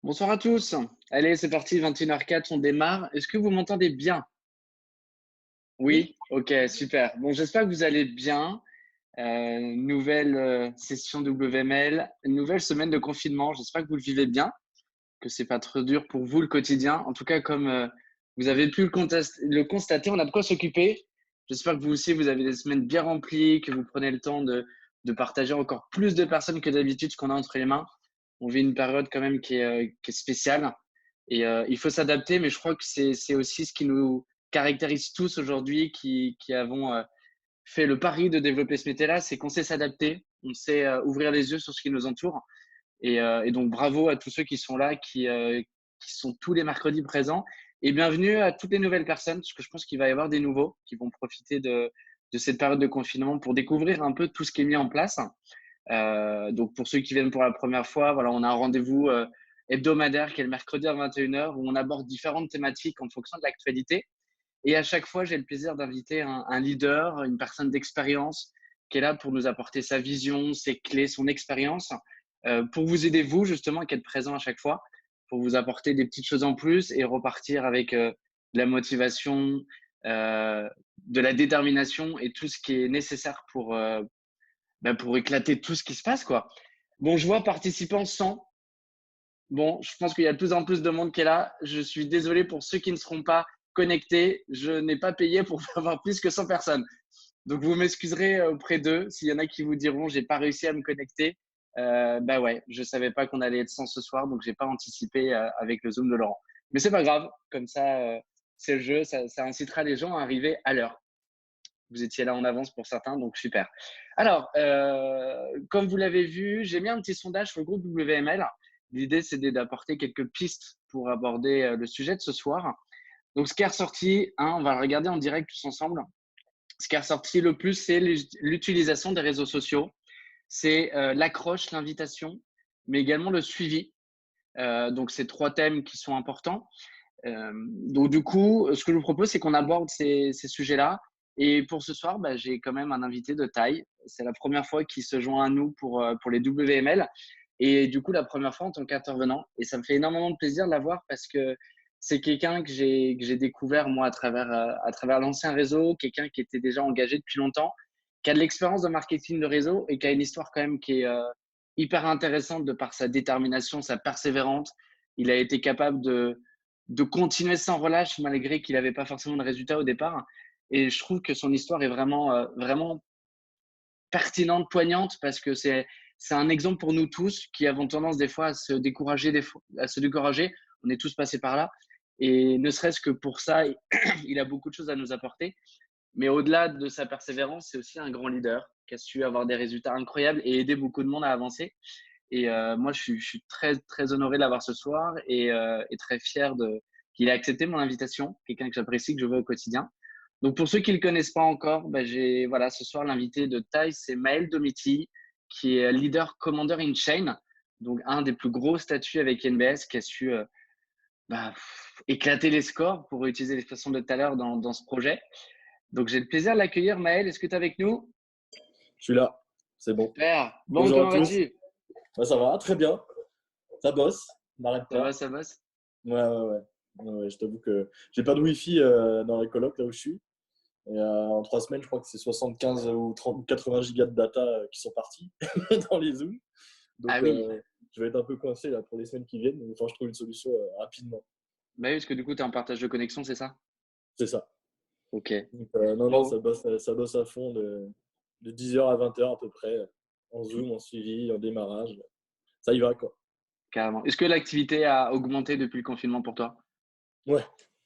Bonsoir à tous. Allez, c'est parti, 21h04, on démarre. Est-ce que vous m'entendez bien? Oui, Oui? Ok, super. Bon, j'espère que vous allez bien. Nouvelle session WML, nouvelle semaine de confinement. J'espère que vous le vivez bien, que c'est pas trop dur pour vous le quotidien. En tout cas, comme vous avez pu le constater, on a de quoi s'occuper. J'espère que vous aussi, vous avez des semaines bien remplies, que vous prenez le temps de partager encore plus de personnes que d'habitude ce qu'on a entre les mains. On vit une période quand même qui est spéciale et il faut s'adapter, mais je crois que c'est aussi ce qui nous caractérise tous aujourd'hui qui avons fait le pari de développer ce métier-là, c'est qu'on sait s'adapter, on sait ouvrir les yeux sur ce qui nous entoure. Et donc, bravo à tous ceux qui sont là, qui sont tous les mercredis présents. Et bienvenue à toutes les nouvelles personnes, parce que je pense qu'il va y avoir des nouveaux qui vont profiter de cette période de confinement pour découvrir un peu tout ce qui est mis en place. Donc, pour ceux qui viennent pour la première fois, voilà, on a un rendez-vous hebdomadaire qui est le mercredi à 21h où on aborde différentes thématiques en fonction de l'actualité. Et à chaque fois, j'ai le plaisir d'inviter un leader, une personne d'expérience qui est là pour nous apporter sa vision, ses clés, son expérience, pour vous aider, vous, justement, qui êtes présent à chaque fois, pour vous apporter des petites choses en plus et repartir avec de la motivation, de la détermination et tout ce qui est nécessaire pour éclater tout ce qui se passe, quoi. Bon, je vois participants 100. Bon, je pense qu'il y a de plus en plus de monde qui est là. Je suis désolé pour ceux qui ne seront pas connectés. Je n'ai pas payé pour avoir plus que 100 personnes. Donc, vous m'excuserez auprès d'eux. S'il y en a qui vous diront, j'ai pas réussi à me connecter. Bah ouais, je savais pas qu'on allait être 100 ce soir, donc j'ai pas anticipé avec le Zoom de Laurent. Mais c'est pas grave. Comme ça, c'est le jeu. Ça incitera les gens à arriver à l'heure. Vous étiez là en avance pour certains, donc super. Alors, comme vous l'avez vu, j'ai mis un petit sondage sur le groupe WML. L'idée, c'est d'apporter quelques pistes pour aborder le sujet de ce soir. Donc, ce qui est ressorti, hein, on va le regarder en direct tous ensemble. Ce qui est ressorti le plus, c'est l'utilisation des réseaux sociaux. C'est l'accroche, l'invitation, mais également le suivi. Donc, c'est trois thèmes qui sont importants. Donc du coup, ce que je vous propose, c'est qu'on aborde ces sujets-là. Et pour ce soir, bah, j'ai quand même un invité de taille. C'est la première fois qu'il se joint à nous pour les WML. Et du coup, la première fois en tant qu'intervenant. Et ça me fait énormément de plaisir de l'avoir parce que c'est quelqu'un que j'ai découvert moi à travers l'ancien réseau, quelqu'un qui était déjà engagé depuis longtemps, qui a de l'expérience de marketing de réseau et qui a une histoire quand même qui est hyper intéressante de par sa détermination, sa persévérance. Il a été capable de continuer sans relâche malgré qu'il n'avait pas forcément de résultats au départ. Et je trouve que son histoire est vraiment pertinente, poignante, parce que c'est un exemple pour nous tous qui avons tendance des fois à se décourager, à se décourager. On est tous passés par là. Et ne serait-ce que pour ça, il a beaucoup de choses à nous apporter. Mais au-delà de sa persévérance, c'est aussi un grand leader qui a su avoir des résultats incroyables et aider beaucoup de monde à avancer. Et moi, je suis très, très honoré de l'avoir ce soir et très fier qu'il ait accepté mon invitation, quelqu'un que j'apprécie, que je vois au quotidien. Donc, pour ceux qui ne le connaissent pas encore, bah, j'ai voilà, ce soir l'invité de taille, c'est Maël Domiti, qui est leader commander in chain, donc un des plus gros statuts avec NBS, qui a su éclater les scores, pour utiliser l'expression de tout à l'heure dans ce projet. Donc, j'ai le plaisir de l'accueillir. Maël, est-ce que tu es avec nous? je suis là. C'est bon. Super. Bon, Bonjour à comment tous. vas-tu? Bah, ça va, très bien. Ça bosse, on n'arrête Ça va, pas. ça bosse? Ouais, ouais, ouais. Ouais, ouais, je t'avoue que j'ai pas de wifi dans les colocs là où je suis. Et en 3 semaines, je crois que c'est 75 ou 30 ou 80 gigas de data qui sont partis dans les Zooms. Ah Donc, oui. je vais être un peu coincé là pour les semaines qui viennent. Il faut que je trouve une solution rapidement. Bah oui, parce que du coup, tu es en partage de connexion, c'est ça? C'est ça. Ok. Donc, non, non, Bon, ça bosse à fond de 10h à 20h à peu près, en Zoom, en suivi, en démarrage. Ça y va, quoi. carrément. Est-ce que l'activité a augmenté depuis le confinement pour toi? Ouais,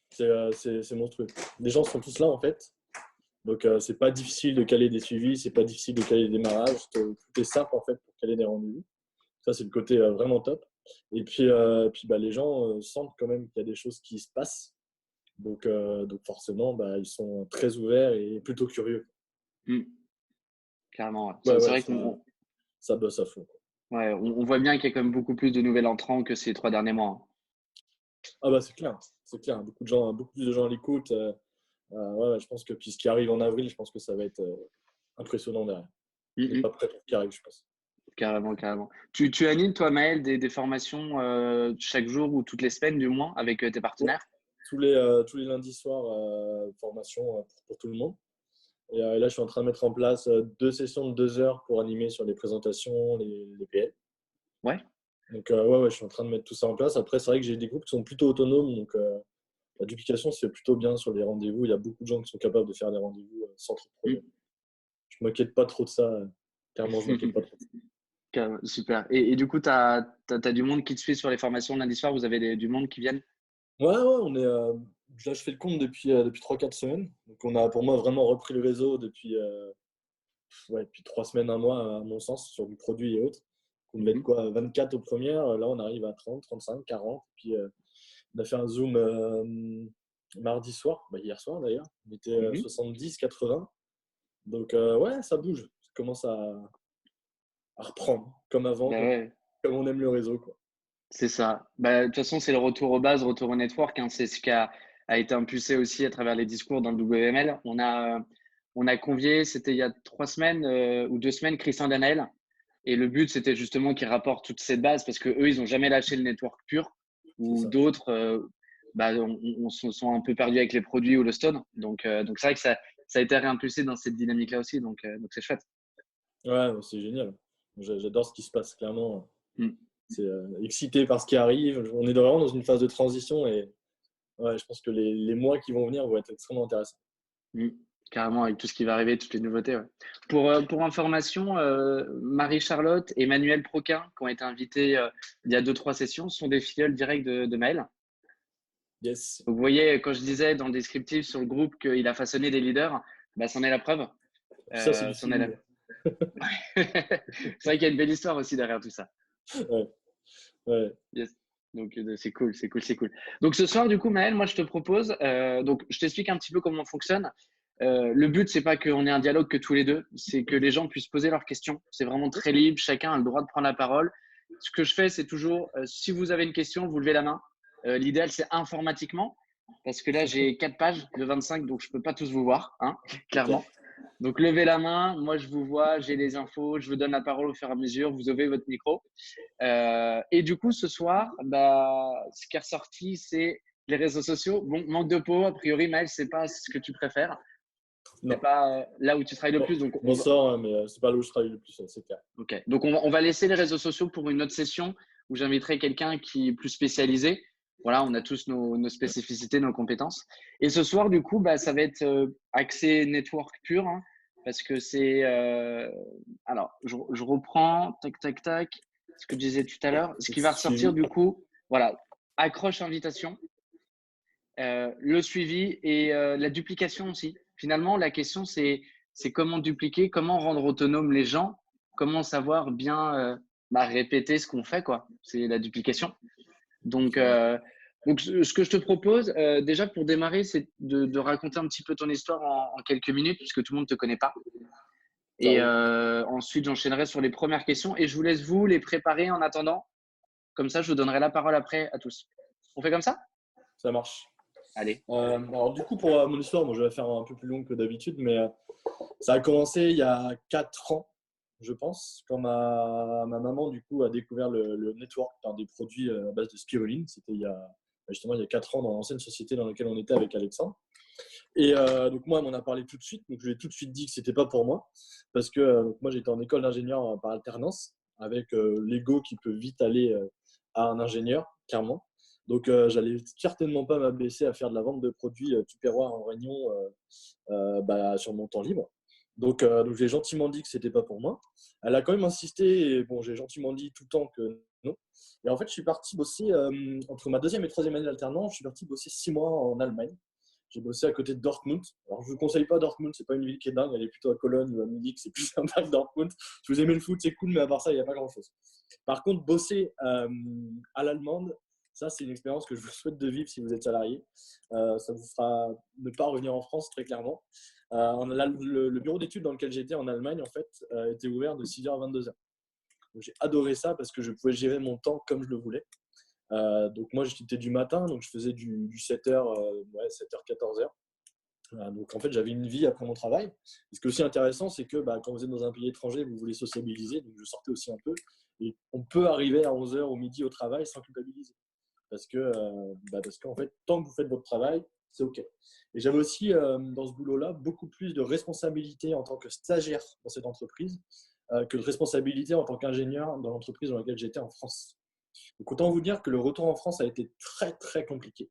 c'est monstrueux. Les gens sont tous là en fait, donc c'est pas difficile de caler des suivis, c'est pas difficile de caler des démarrages, tout est simple en fait pour caler des rendez-vous. Ça c'est le côté vraiment top. Et puis bah, les gens sentent quand même qu'il y a des choses qui se passent, donc forcément bah, ils sont très ouverts et plutôt curieux. Hmm, carrément, ouais. Ouais, C'est ouais, vrai ça bosse à fond, quoi. ouais, on voit bien qu'il y a quand même beaucoup plus de nouvel entrants que ces 3 derniers mois, hein. Ah bah c'est clair, beaucoup plus de gens à l'écoute. Ouais, ouais, je pense que puis ce qui arrive en avril, je pense que ça va être impressionnant derrière. Hmm, On n'est hmm. pas prêt pour ce qui arrive, je pense. Carrément, carrément. Tu animes, toi, Maël, des formations chaque jour ou toutes les semaines, du moins, avec tes Ouais. partenaires? Tous les lundis soirs, formation pour tout le monde. Et là, je suis en train de mettre en place 2 sessions de 2 heures pour animer sur les présentations, les PL. Ouais. Donc, ouais, je suis en train de mettre tout ça en place. Après, c'est vrai que j'ai des groupes qui sont plutôt autonomes. Donc, la duplication se fait plutôt bien sur les rendez-vous. Il y a beaucoup de gens qui sont capables de faire des rendez-vous sans trop de problème. Je ne m'inquiète pas trop de ça. Clairement, je ne m'inquiète pas trop de ça. Super. Et du coup, tu as du monde qui te suit sur les formations lundi soir? Vous avez du monde qui viennent? Ouais, on est, là, je fais le compte depuis 3-4 semaines. Donc, on a pour moi vraiment repris le réseau depuis 3 semaines, un mois, à mon sens, sur du produit et autres. On devait être Mhm. quoi, 24 aux premières. Là, on arrive à 30, 35, 40. Puis, on a fait un Zoom mardi soir, hier soir d'ailleurs. On était Mhm. 70, 80. Donc, ouais, ça bouge. Ça commence à reprendre, comme avant, Bah ouais. comme on aime le réseau, quoi. C'est ça. Bah, de toute façon, c'est le retour aux bases, retour au network, hein. C'est ce qui a été impulsé aussi à travers les discours dans le WML. On a convié, c'était il y a 3 semaines ou 2 semaines, Christian Danel. Et le but, c'était justement qu'ils rapportent toutes ces bases parce que eux, ils n'ont jamais lâché le network pur C'est ou ça. d'autres, on se sont un peu perdus avec les produits ou le stone. Donc c'est vrai que ça a été réimpulsé dans cette dynamique-là aussi. Donc c'est chouette. Ouais, c'est génial. J'adore ce qui se passe, clairement. Mm. C'est excité par ce qui arrive. On est vraiment dans une phase de transition et ouais, je pense que les mois qui vont venir vont être extrêmement intéressants. Mm. Carrément, avec tout ce qui va arriver, toutes les nouveautés. Ouais. Pour information, Marie-Charlotte et Emmanuel Proquin, qui ont été invités il y a 2, 3 sessions, sont des filleuls directs de Maël. Yes. Donc, vous voyez, quand je disais dans le descriptif sur le groupe qu'il a façonné des leaders, bah, c'en est la preuve. Ça, c'est du C'en est la... feeling. C'est vrai qu'il y a une belle histoire aussi derrière tout ça. Ouais, ouais. Yes. Donc, c'est cool, c'est cool, c'est cool. Donc, ce soir, du coup, Maël, moi, je te propose, donc, je t'explique un petit peu comment on fonctionne. Le but, c'est pas qu'on ait un dialogue que tous les deux, c'est que les gens puissent poser leurs questions. C'est vraiment très libre, chacun a le droit de prendre la parole. Ce que je fais, c'est toujours, si vous avez une question, vous levez la main. L'idéal, c'est informatiquement, parce que là, j'ai 4 pages de 25, donc je peux pas tous vous voir, hein, Ok. clairement. Donc, levez la main, moi, je vous vois, j'ai les infos, je vous donne la parole au fur et à mesure, vous ouvrez votre micro. Et du coup, ce soir, bah, ce qui est ressorti, c'est les réseaux sociaux. Bon, manque de peau, a priori, Maël, c'est pas ce que tu préfères. C'est Non. pas là où tu travailles le Bon, plus. Donc, je m'en sors, hein, mais c'est pas là où je travaille le plus, c'est clair. on va laisser les réseaux sociaux pour une autre session où j'inviterai quelqu'un qui est plus spécialisé. Voilà, on a tous nos spécificités, nos compétences. Et ce soir, du coup, bah, ça va être axé network pur, hein, parce que c'est. Alors, je reprends, tac, tac, tac, ce que je disais tout à l'heure. Ce qui va ressortir, Suivi. du coup, voilà, accroche invitation, le suivi et la duplication aussi. Finalement, la question, c'est comment dupliquer, comment rendre autonome les gens, comment savoir bien répéter ce qu'on fait, quoi. C'est la duplication. Donc, Ouais. ce que je te propose, déjà pour démarrer, c'est de raconter un petit peu ton histoire en quelques minutes, puisque tout le monde ne te connaît pas. Ça Et roule. ensuite, j'enchaînerai sur les premières questions et je vous laisse vous les préparer en attendant. Comme ça, je vous donnerai la parole après à tous. On fait comme ça? Ça marche. Allez. Alors, du coup, pour mon histoire, je vais la faire un peu plus longue que d'habitude, mais ça a commencé il y a 4 ans, je pense, quand ma maman, du coup, a découvert le network, des produits à base de spiruline. C'était justement il y a 4 ans dans l'ancienne société dans laquelle on était avec Alexandre. Et donc, moi, elle m'en a parlé tout de suite. Donc, je lui ai tout de suite dit que c'était pas pour moi. Parce que moi, j'étais en école d'ingénieur par alternance, avec l'ego qui peut vite aller à un ingénieur, clairement. Donc, j'allais certainement pas m'abaisser à faire de la vente de produits Tupperware en réunion sur mon temps libre. Donc j'ai gentiment dit que c'était pas pour moi. Elle a quand même insisté et bon, j'ai gentiment dit tout le temps que non. Et en fait, je suis parti bosser entre ma deuxième et troisième année d'alternance. Je suis parti bosser 6 mois en Allemagne. J'ai bossé à côté de Dortmund. Alors, je ne vous conseille pas Dortmund, c'est pas une ville qui est dingue. Elle est plutôt à Cologne ou à Munich, c'est plus sympa que Dortmund. Si vous aimez le foot, c'est cool, mais à part ça, il n'y a pas grand-chose. Par contre, bosser à l'allemande, ça, c'est une expérience que je vous souhaite de vivre si vous êtes salarié. Ça vous fera ne pas revenir en France, très clairement. Le bureau d'études dans lequel j'étais en Allemagne, en fait, était ouvert de 6h à 22h. Donc, j'ai adoré ça parce que je pouvais gérer mon temps comme je le voulais. Donc moi, j'étais du matin, donc je faisais du 7h, 7h, 14h. Donc en fait, j'avais une vie après mon travail. Et ce qui est aussi intéressant, c'est que quand vous êtes dans un pays étranger, vous voulez sociabiliser, donc je sortais aussi un peu. Et on peut arriver à 11 heures au midi au travail sans culpabiliser. Parce qu'en fait, tant que vous faites votre travail, c'est OK. Et j'avais aussi, dans ce boulot-là, beaucoup plus de responsabilités en tant que stagiaire dans cette entreprise que de responsabilités en tant qu'ingénieur dans l'entreprise dans laquelle j'étais en France. Donc autant vous dire que le retour en France a été très, très compliqué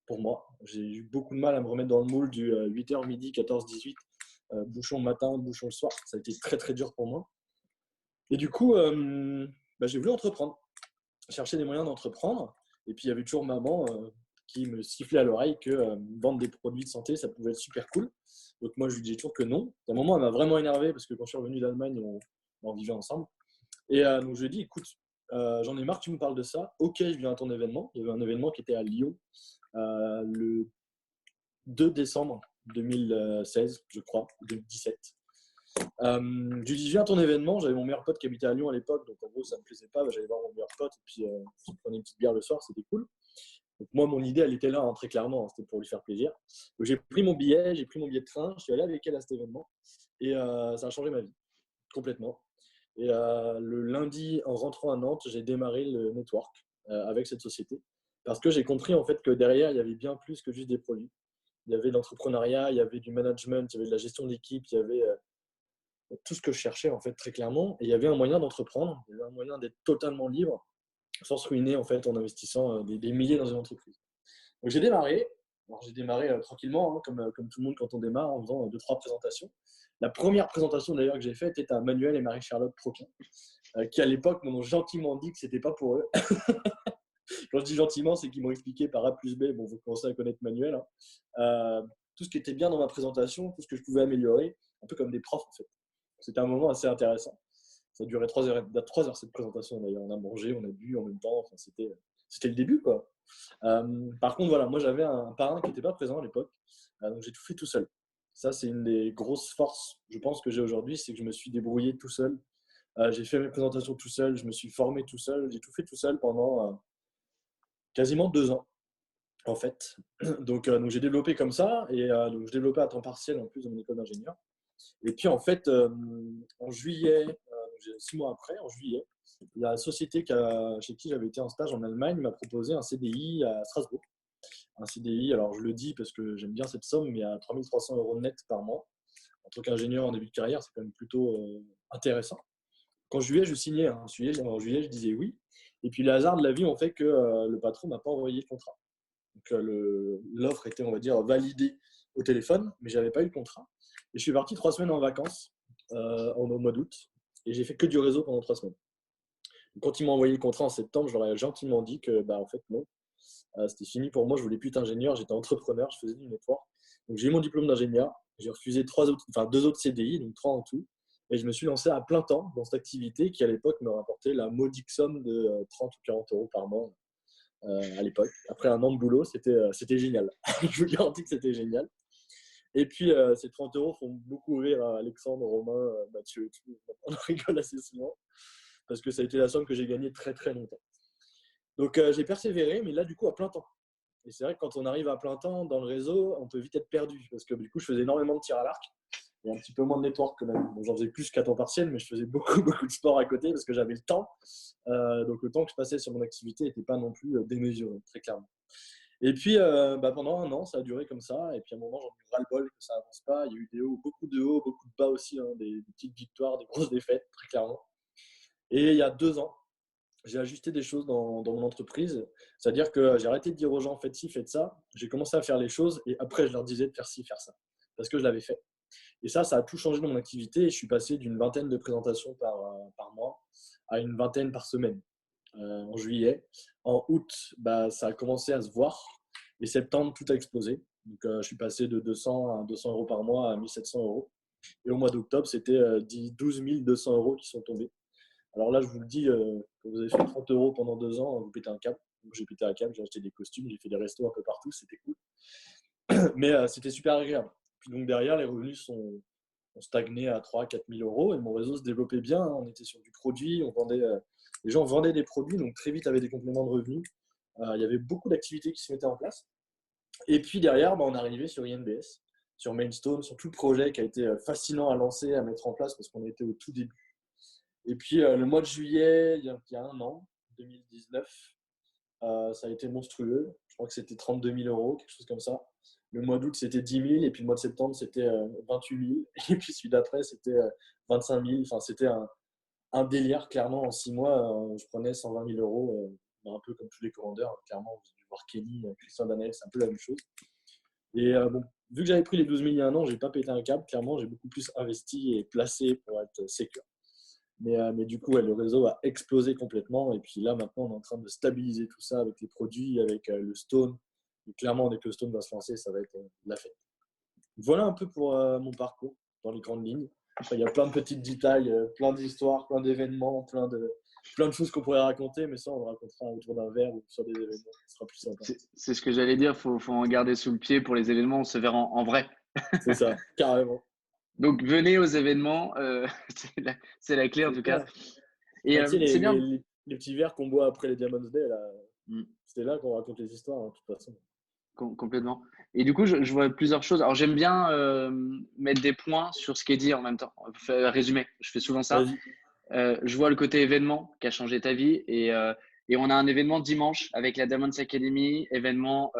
pour moi. J'ai eu beaucoup de mal à me remettre dans le moule du 8h midi, 14-18, bouchon le matin, bouchon le soir. Ça a été très, très dur pour moi. Et du coup, j'ai voulu entreprendre, chercher des moyens d'entreprendre. Et puis, il y avait toujours maman qui me sifflait à l'oreille que vendre des produits de santé, ça pouvait être super cool. Donc, moi, je lui disais toujours que non. À un moment, elle m'a vraiment énervé parce que quand je suis revenu d'Allemagne, on vivait ensemble. Et donc, je lui ai dit, écoute, j'en ai marre que tu me parles de ça. OK, je viens à ton événement. Il y avait un événement qui était à Lyon le 2 décembre 2016, je crois, 2017. Je lui dis, viens à ton événement. J'avais mon meilleur pote qui habitait à Lyon à l'époque, donc en gros, ça me plaisait pas. J'allais voir mon meilleur pote et puis je prenais une petite bière le soir, c'était cool. Donc moi, mon idée, elle était là, hein, très clairement, hein, c'était pour lui faire plaisir. Donc j'ai pris mon billet de train, je suis allé avec elle à cet événement et ça a changé ma vie, complètement. Et le lundi, en rentrant à Nantes, j'ai démarré le network avec cette société parce que j'ai compris en fait que derrière, il y avait bien plus que juste des produits. Il y avait de l'entrepreneuriat, il y avait du management, il y avait de la gestion d'équipe, il y avait tout ce que je cherchais en fait très clairement. Et il y avait un moyen d'entreprendre, il y avait un moyen d'être totalement libre sans se ruiner en fait en investissant des milliers dans une entreprise. Donc j'ai démarré. Alors j'ai démarré tranquillement, hein, comme tout le monde quand on démarre, en faisant 2-3 présentations. La première présentation d'ailleurs que j'ai faite était à Manuel et Marie-Charlotte Proquin, qui à l'époque m'ont gentiment dit que c'était pas pour eux. Quand je dis gentiment, c'est qu'ils m'ont expliqué par A plus B, bon, vous commencez à connaître Manuel, hein, tout ce qui était bien dans ma présentation, tout ce que je pouvais améliorer, un peu comme des profs en fait. C'était un moment assez intéressant. Ça a duré 3 heures cette présentation d'ailleurs. On a mangé, on a bu en même temps. Enfin, c'était le début quoi. Par contre, voilà, moi j'avais un parrain qui n'était pas présent à l'époque. Donc j'ai tout fait tout seul. Ça, c'est une des grosses forces, je pense, que j'ai aujourd'hui, c'est que je me suis débrouillé tout seul. J'ai fait mes présentations tout seul, je me suis formé tout seul, j'ai tout fait tout seul pendant quasiment 2 ans en fait. Donc j'ai développé comme ça et donc je développais à temps partiel en plus dans mon école d'ingénieur. Et puis en fait, en juillet, 6 mois après, en juillet, la société chez qui j'avais été en stage en Allemagne m'a proposé un CDI à Strasbourg. Un CDI, alors je le dis parce que j'aime bien cette somme, mais à 3 300 € net par mois. En tant qu'ingénieur en début de carrière, c'est quand même plutôt intéressant. Qu'en juillet, je signais. Hein. En juillet, je disais oui. Et puis les hasards de la vie ont fait que le patron ne m'a pas envoyé le contrat. Donc l'offre était, on va dire, validée au téléphone, mais je n'avais pas eu le contrat. Et je suis parti 3 semaines en vacances au mois d'août. Et j'ai fait que du réseau pendant 3 semaines. Donc, quand ils m'ont envoyé le contrat en septembre, je leur ai gentiment dit que, en fait, non. C'était fini pour moi, je voulais plus être ingénieur, j'étais entrepreneur, je faisais du network. Donc j'ai eu mon diplôme d'ingénieur, j'ai refusé 2 autres CDI, donc 3 en tout. Et je me suis lancé à plein temps dans cette activité qui, à l'époque, me rapportait la modique somme de 30 ou 40 € par mois à l'époque. Après un an de boulot, c'était génial. Je vous garantis que c'était génial. Et puis, ces 30 € font beaucoup rire à Alexandre, Romain, Mathieu et tout. On en rigole assez souvent parce que ça a été la somme que j'ai gagnée très, très longtemps. Donc, j'ai persévéré, mais là, du coup, à plein temps. Et c'est vrai que quand on arrive à plein temps dans le réseau, on peut vite être perdu parce que du coup, je faisais énormément de tir à l'arc et un petit peu moins de network quand même. Bon, j'en faisais plus qu'à temps partiel, mais je faisais beaucoup, beaucoup de sport à côté parce que j'avais le temps. Donc, le temps que je passais sur mon activité n'était pas non plus démesuré, très clairement. Et puis, pendant un an, ça a duré comme ça. Et puis, à un moment, j'en ai eu ras-le-bol que ça avance pas. Il y a eu des hauts, beaucoup de hauts, beaucoup de bas aussi, hein, des petites victoires, des grosses défaites, très clairement. Et il y a 2 ans, j'ai ajusté des choses dans mon entreprise. C'est-à-dire que j'ai arrêté de dire aux gens, faites ci, faites ça. J'ai commencé à faire les choses et après, je leur disais de faire ci, faire ça. Parce que je l'avais fait. Et ça a tout changé dans mon activité. Et je suis passé d'une vingtaine de présentations par mois à une vingtaine par semaine en juillet. En août, ça a commencé à se voir. Et septembre, tout a explosé. Donc, je suis passé de 200 à 200 € par mois à 1700 €. Et au mois d'octobre, c'était 12 200 € qui sont tombés. Alors là, je vous le dis, quand vous avez fait 30 € pendant 2 ans, vous pétez un câble. Donc, j'ai pété un câble, j'ai acheté des costumes, j'ai fait des restos un peu partout, c'était cool. Mais c'était super agréable. Puis donc derrière, les revenus ont stagné à 3 000 à 4 000 € et mon réseau se développait bien. On était sur du produit, les gens vendaient des produits, donc très vite avait des compléments de revenus. Il y avait beaucoup d'activités qui se mettaient en place. Et puis derrière, on est arrivé sur INBS, sur Mainstone, sur tout le projet qui a été fascinant à lancer, à mettre en place parce qu'on était au tout début. Et puis le mois de juillet, il y a un an, 2019, ça a été monstrueux. Je crois que c'était 32 000 euros, quelque chose comme ça. Le mois d'août, c'était 10 000. Et puis le mois de septembre, c'était 28 000. Et puis celui d'après, c'était 25 000. Enfin, c'était un délire, clairement. En 6 mois, je prenais 120 000 euros, un peu comme tous les commandeurs. Clairement, vous avez dû voir Kenny, Christian Daniel, c'est un peu la même chose. Et bon, vu que j'avais pris les 12 000 il y a un an, je n'ai pas pété un câble. Clairement, j'ai beaucoup plus investi et placé pour être sécure. Mais du coup, le réseau a explosé complètement. Et puis là, maintenant, on est en train de stabiliser tout ça avec les produits, avec le Stone. Et clairement, dès que le Stone va se lancer, ça va être la fête. Voilà un peu pour mon parcours dans les grandes lignes. Enfin, il y a plein de petites détails, plein d'histoires, plein d'événements, plein de choses qu'on pourrait raconter. Mais ça, on le racontera autour d'un verre ou sur des événements. Ce sera plus sympa. C'est ce que j'allais dire. Faut en garder sous le pied pour les événements. On se verra en vrai. C'est ça, carrément. Donc, venez aux événements. C'est la clé, en tout cas. Et tu sais, c'est bien. les petits verres qu'on boit après les Diamonds Day, là, Mm. c'était là qu'on raconte les histoires, de toute façon. Complètement. Et du coup, je vois plusieurs choses. Alors, j'aime bien mettre des points sur ce qui est dit en même temps. Résumer, je fais souvent ça. Vas-y. Je vois le côté événement qui a changé ta vie. Et on a un événement dimanche avec la Diamonds Academy, événement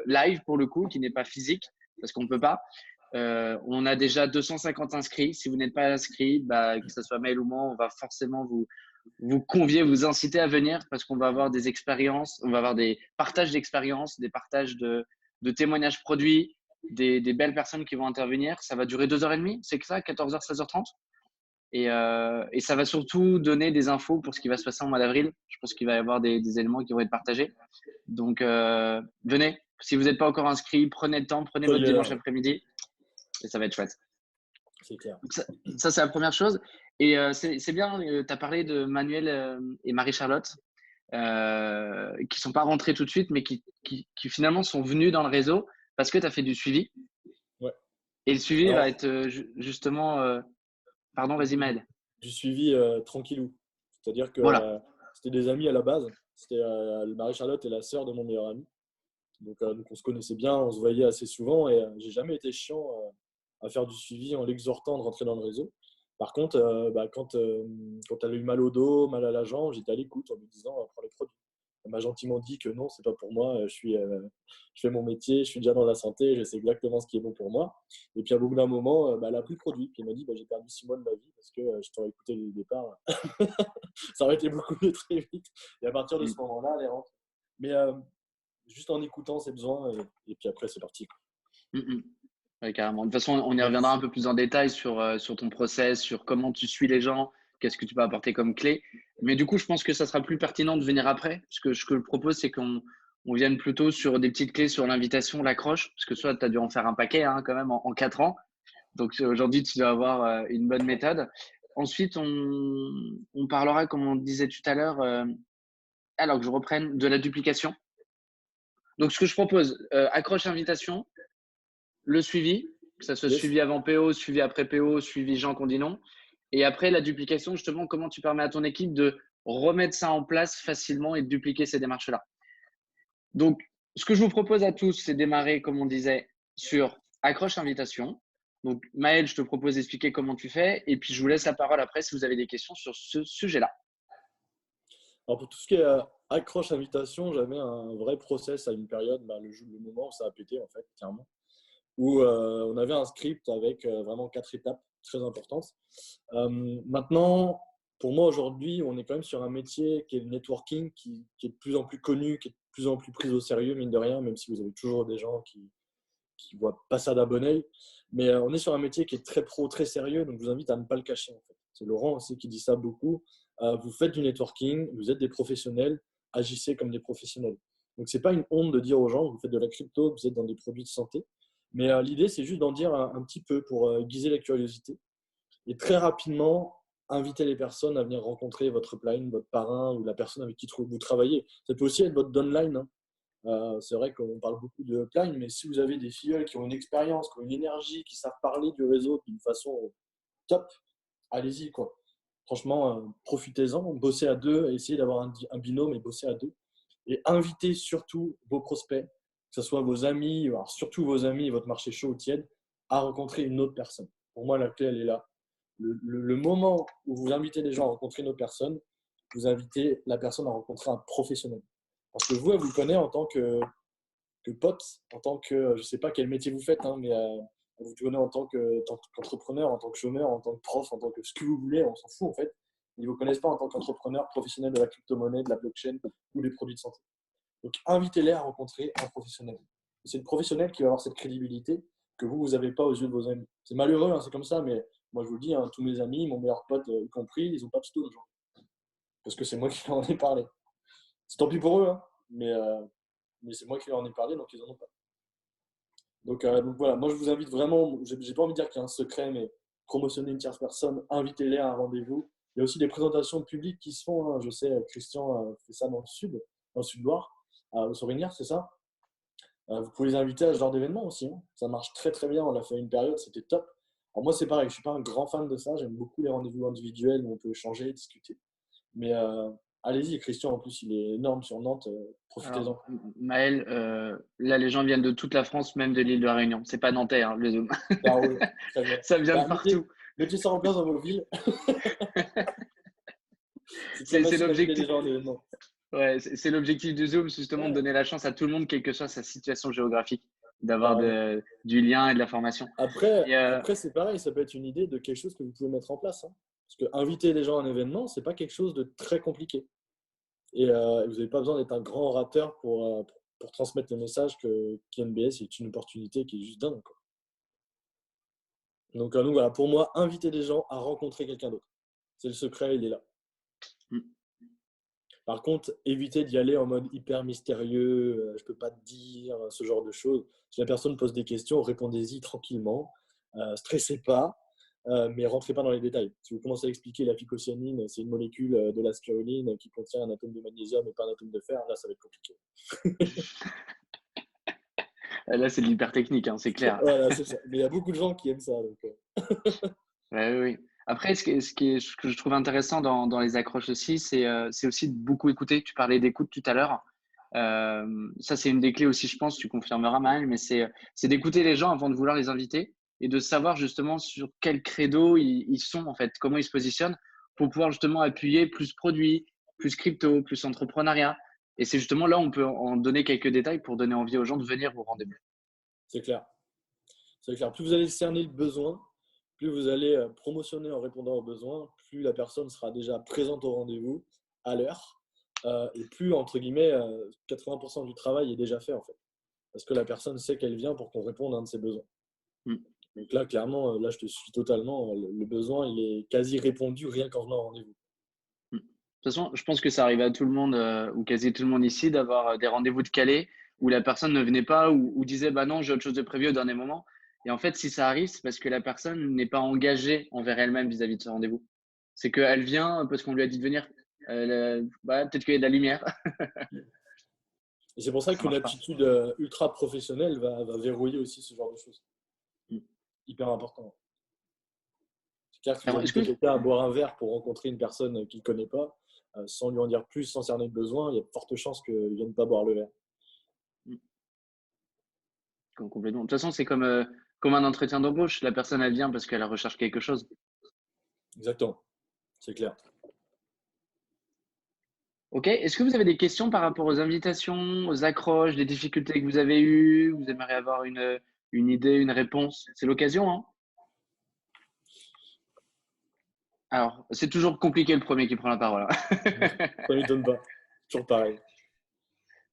live pour le coup, qui n'est pas physique, parce qu'on ne peut pas. On a déjà 250 inscrits. Si vous n'êtes pas inscrit, que ce soit mail ou moi, on va forcément vous convier, vous inciter à venir parce qu'on va avoir des expériences, on va avoir des partages d'expériences, des partages de témoignages produits, des belles personnes qui vont intervenir. Ça va durer 2h30, c'est que ça, 14h, 16h30. Et ça va surtout donner des infos pour ce qui va se passer en mois d'avril. Je pense qu'il va y avoir des éléments qui vont être partagés. Donc, venez. Si vous n'êtes pas encore inscrit, prenez le temps, prenez votre dimanche après-midi et ça va être chouette. C'est clair. Ça c'est la première chose. Et c'est bien, tu as parlé de Manuel et Marie-Charlotte qui ne sont pas rentrés tout de suite, mais qui finalement sont venus dans le réseau parce que tu as fait du suivi. Ouais. Et le suivi va être justement… Pardon, vas-y Maël. Du suivi tranquillou. C'est-à-dire que voilà. C'était des amis à la base. C'était Marie-Charlotte et la sœur de mon meilleur ami. Donc on se connaissait bien, on se voyait assez souvent et j'ai jamais été chiant à faire du suivi en l'exhortant de rentrer dans le réseau. Par contre, quand elle a eu mal au dos, mal à la jambe, j'étais à l'écoute en lui disant prends les produits. Elle m'a gentiment dit que non, c'est pas pour moi, je fais mon métier, je suis déjà dans la santé, je sais exactement ce qui est bon pour moi. Et puis à bout d'un moment, elle a pris le produit. Puis elle m'a dit j'ai perdu 6 mois de ma vie parce que je t'aurais écouté dès le départ. Ça aurait été beaucoup mieux très vite. Et à partir de ce moment-là, elle est rentrée. Mais juste en écoutant ses besoins et puis après c'est parti. Ouais, carrément. De toute façon, on y reviendra un peu plus en détail sur ton process, sur comment tu suis les gens, qu'est-ce que tu peux apporter comme clé. Mais du coup, je pense que ça sera plus pertinent de venir après. Ce que je propose, c'est qu'on vienne plutôt sur des petites clés sur l'invitation, l'accroche, parce que soit tu as dû en faire un paquet quand même en 4 ans. Donc aujourd'hui, tu dois avoir une bonne méthode. Ensuite, on parlera, comme on disait tout à l'heure, alors que je reprenne, de la duplication. Donc ce que je propose, accroche invitation, le suivi, que ça soit suivi avant PO, suivi après PO, suivi gens qu'on dit non. Et après, la duplication, justement, comment tu permets à ton équipe de remettre ça en place facilement et de dupliquer ces démarches-là. Donc, ce que je vous propose à tous, c'est démarrer, comme on disait, sur accroche invitation. Donc, Maël, je te propose d'expliquer comment tu fais. Et puis, je vous laisse la parole après si vous avez des questions sur ce sujet-là. Alors, pour tout ce qui est accroche invitation, j'avais un vrai process à une période, le moment où ça a pété, en fait, clairement. Où on avait un script avec vraiment 4 étapes très importantes. Maintenant, pour moi aujourd'hui, on est quand même sur un métier qui est le networking, qui est de plus en plus connu, qui est de plus en plus pris au sérieux, mine de rien, même si vous avez toujours des gens qui voient pas ça d'un bon oeil. Mais on est sur un métier qui est très pro, très sérieux, donc je vous invite à ne pas le cacher. En fait. C'est Laurent aussi qui dit ça beaucoup. Vous faites du networking, vous êtes des professionnels, agissez comme des professionnels. Donc c'est pas une honte de dire aux gens, vous faites de la crypto, vous êtes dans des produits de santé. Mais l'idée, c'est juste d'en dire un petit peu pour aiguiser la curiosité. Et très rapidement, inviter les personnes à venir rencontrer votre upline, votre parrain ou la personne avec qui vous travaillez. Ça peut aussi être votre downline. C'est vrai qu'on parle beaucoup de upline, mais si vous avez des filleuls qui ont une expérience, qui ont une énergie, qui savent parler du réseau d'une façon top, allez-y, quoi. Franchement, profitez-en, bossez à deux, essayez d'avoir un binôme et bossez à deux. Et invitez surtout vos prospects, que ce soit vos amis, alors surtout vos amis et votre marché chaud ou tiède, à rencontrer une autre personne. Pour moi, la clé, elle est là. Le moment où vous invitez les gens à rencontrer une autre personne, vous invitez la personne à rencontrer un professionnel. Parce que vous, elle vous connaît en tant que pote, en tant que, je ne sais pas quel métier vous faites, hein, mais elle vous connaît en tant qu'entrepreneur, en tant que chômeur, en tant que prof, en tant que ce que vous voulez, on s'en fout en fait. Ils ne vous connaissent pas en tant qu'entrepreneur professionnel de la crypto-monnaie, de la blockchain ou des produits de santé. Donc, invitez-les à rencontrer un professionnel. C'est le professionnel qui va avoir cette crédibilité que vous n'avez pas aux yeux de vos amis. C'est malheureux, hein, c'est comme ça, mais moi je vous le dis, hein, tous mes amis, mon meilleur pote y compris, ils n'ont pas de tout l'argent. Parce que c'est moi qui leur en ai parlé. C'est tant pis pour eux, hein, mais c'est moi qui leur en ai parlé, donc ils n'en ont pas. Donc voilà, moi je vous invite vraiment, j'ai pas envie de dire qu'il y a un secret, mais promotionner une tierce personne, invitez-les à un rendez-vous. Il y a aussi des présentations publiques qui se font, hein. Je sais, Christian fait ça dans le sud-Loire, au Sorinière, c'est ça. Vous pouvez les inviter à ce genre d'événement aussi, hein. Ça marche très très bien, on l'a fait une période, c'était top. Alors moi c'est pareil, je ne suis pas un grand fan de ça, j'aime beaucoup les rendez-vous individuels où on peut échanger, discuter. Mais allez-y, Christian en plus il est énorme sur Nantes, profitez-en. Alors, Maël, là, les gens viennent de toute la France, même de l'île de la Réunion. C'est pas nantais, hein, le Zoom. Ça roule, très bien. Ça vient de Bah, partout. mettez ça en place dans vos villes. C'est très C'est facile d'inviter les l'objectif. gens à l'événement. Ouais, c'est l'objectif du Zoom, c'est justement de Ouais, donner la chance à tout le monde, quelle que soit sa situation géographique, d'avoir carrément. du lien et de la formation. Après, Et, après c'est pareil, ça peut être une idée de quelque chose que vous pouvez mettre en place, hein. Parce que inviter les gens à un événement, c'est pas quelque chose de très compliqué. Et vous n'avez pas besoin d'être un grand orateur pour transmettre le message que KNBS est une opportunité qui est juste dingue, quoi. Donc voilà, pour moi, inviter les gens à rencontrer quelqu'un d'autre. C'est le secret, il est là. Par contre, évitez d'y aller en mode hyper mystérieux, je peux pas te dire, ce genre de choses. Si la personne pose des questions, répondez-y tranquillement, stressez pas, mais rentrez pas dans les détails. Si vous commencez à expliquer la phycocyanine, c'est une molécule de la spiruline qui contient un atome de magnésium et pas un atome de fer, là ça va être compliqué. là, c'est de l'hypertechnique, hein, c'est clair. Voilà, c'est ça. Mais il y a beaucoup de gens qui aiment ça. Ouais, oui, oui. Après, ce que je trouve intéressant dans les accroches aussi, c'est aussi de beaucoup écouter. Tu parlais d'écoute tout à l'heure. Ça, c'est une des clés aussi, je pense, tu confirmeras mal, mais c'est d'écouter les gens avant de vouloir les inviter et de savoir justement sur quel credo ils sont, en fait, comment ils se positionnent pour pouvoir justement appuyer plus produits, plus crypto, plus entrepreneuriat. Et c'est justement là où on peut en donner quelques détails pour donner envie aux gens de venir au rendez-vous. C'est clair. C'est clair. Plus vous allez cerner le besoin, plus vous allez promotionner en répondant aux besoins, plus la personne sera déjà présente au rendez-vous à l'heure, et plus, entre guillemets, 80% du travail est déjà fait en fait. Parce que la personne sait qu'elle vient pour qu'on réponde à un de ses besoins. Mm. Donc là, clairement, là, je te suis totalement. Le besoin, il est quasi répondu rien qu'en venant au rendez-vous. De toute façon, je pense que ça arrive à tout le monde, ou quasi tout le monde ici, d'avoir des rendez-vous de calés où la personne ne venait pas ou disait bah non, j'ai autre chose de prévu au dernier moment. Et en fait, si ça arrive, c'est parce que la personne n'est pas engagée envers elle-même vis-à-vis de ce rendez-vous. C'est qu'elle vient parce qu'on lui a dit de venir. Bah, peut-être qu'il y a de la lumière. Et c'est pour ça Ça qu'une marche pas. attitude ultra professionnelle va verrouiller aussi ce genre de choses. Mm. Hyper important. C'est clair que si vous Alors, est-ce invitez que quelqu'un à boire un verre pour rencontrer une personne qu'il ne connaît pas, sans lui en dire plus, sans cerner le besoin, il y a de fortes chances qu'il ne vienne pas boire le verre. Mm, complètement. De toute façon, c'est comme un entretien d'embauche. La personne, elle vient parce qu'elle recherche quelque chose. Exactement, c'est clair. Ok. Est-ce que vous avez des questions par rapport aux invitations, aux accroches, des difficultés que vous avez eues? Vous aimeriez avoir une idée, une réponse? C'est l'occasion, hein? Alors, c'est toujours compliqué le premier qui prend la parole, hein. Ça ne m'étonne pas. Toujours pareil.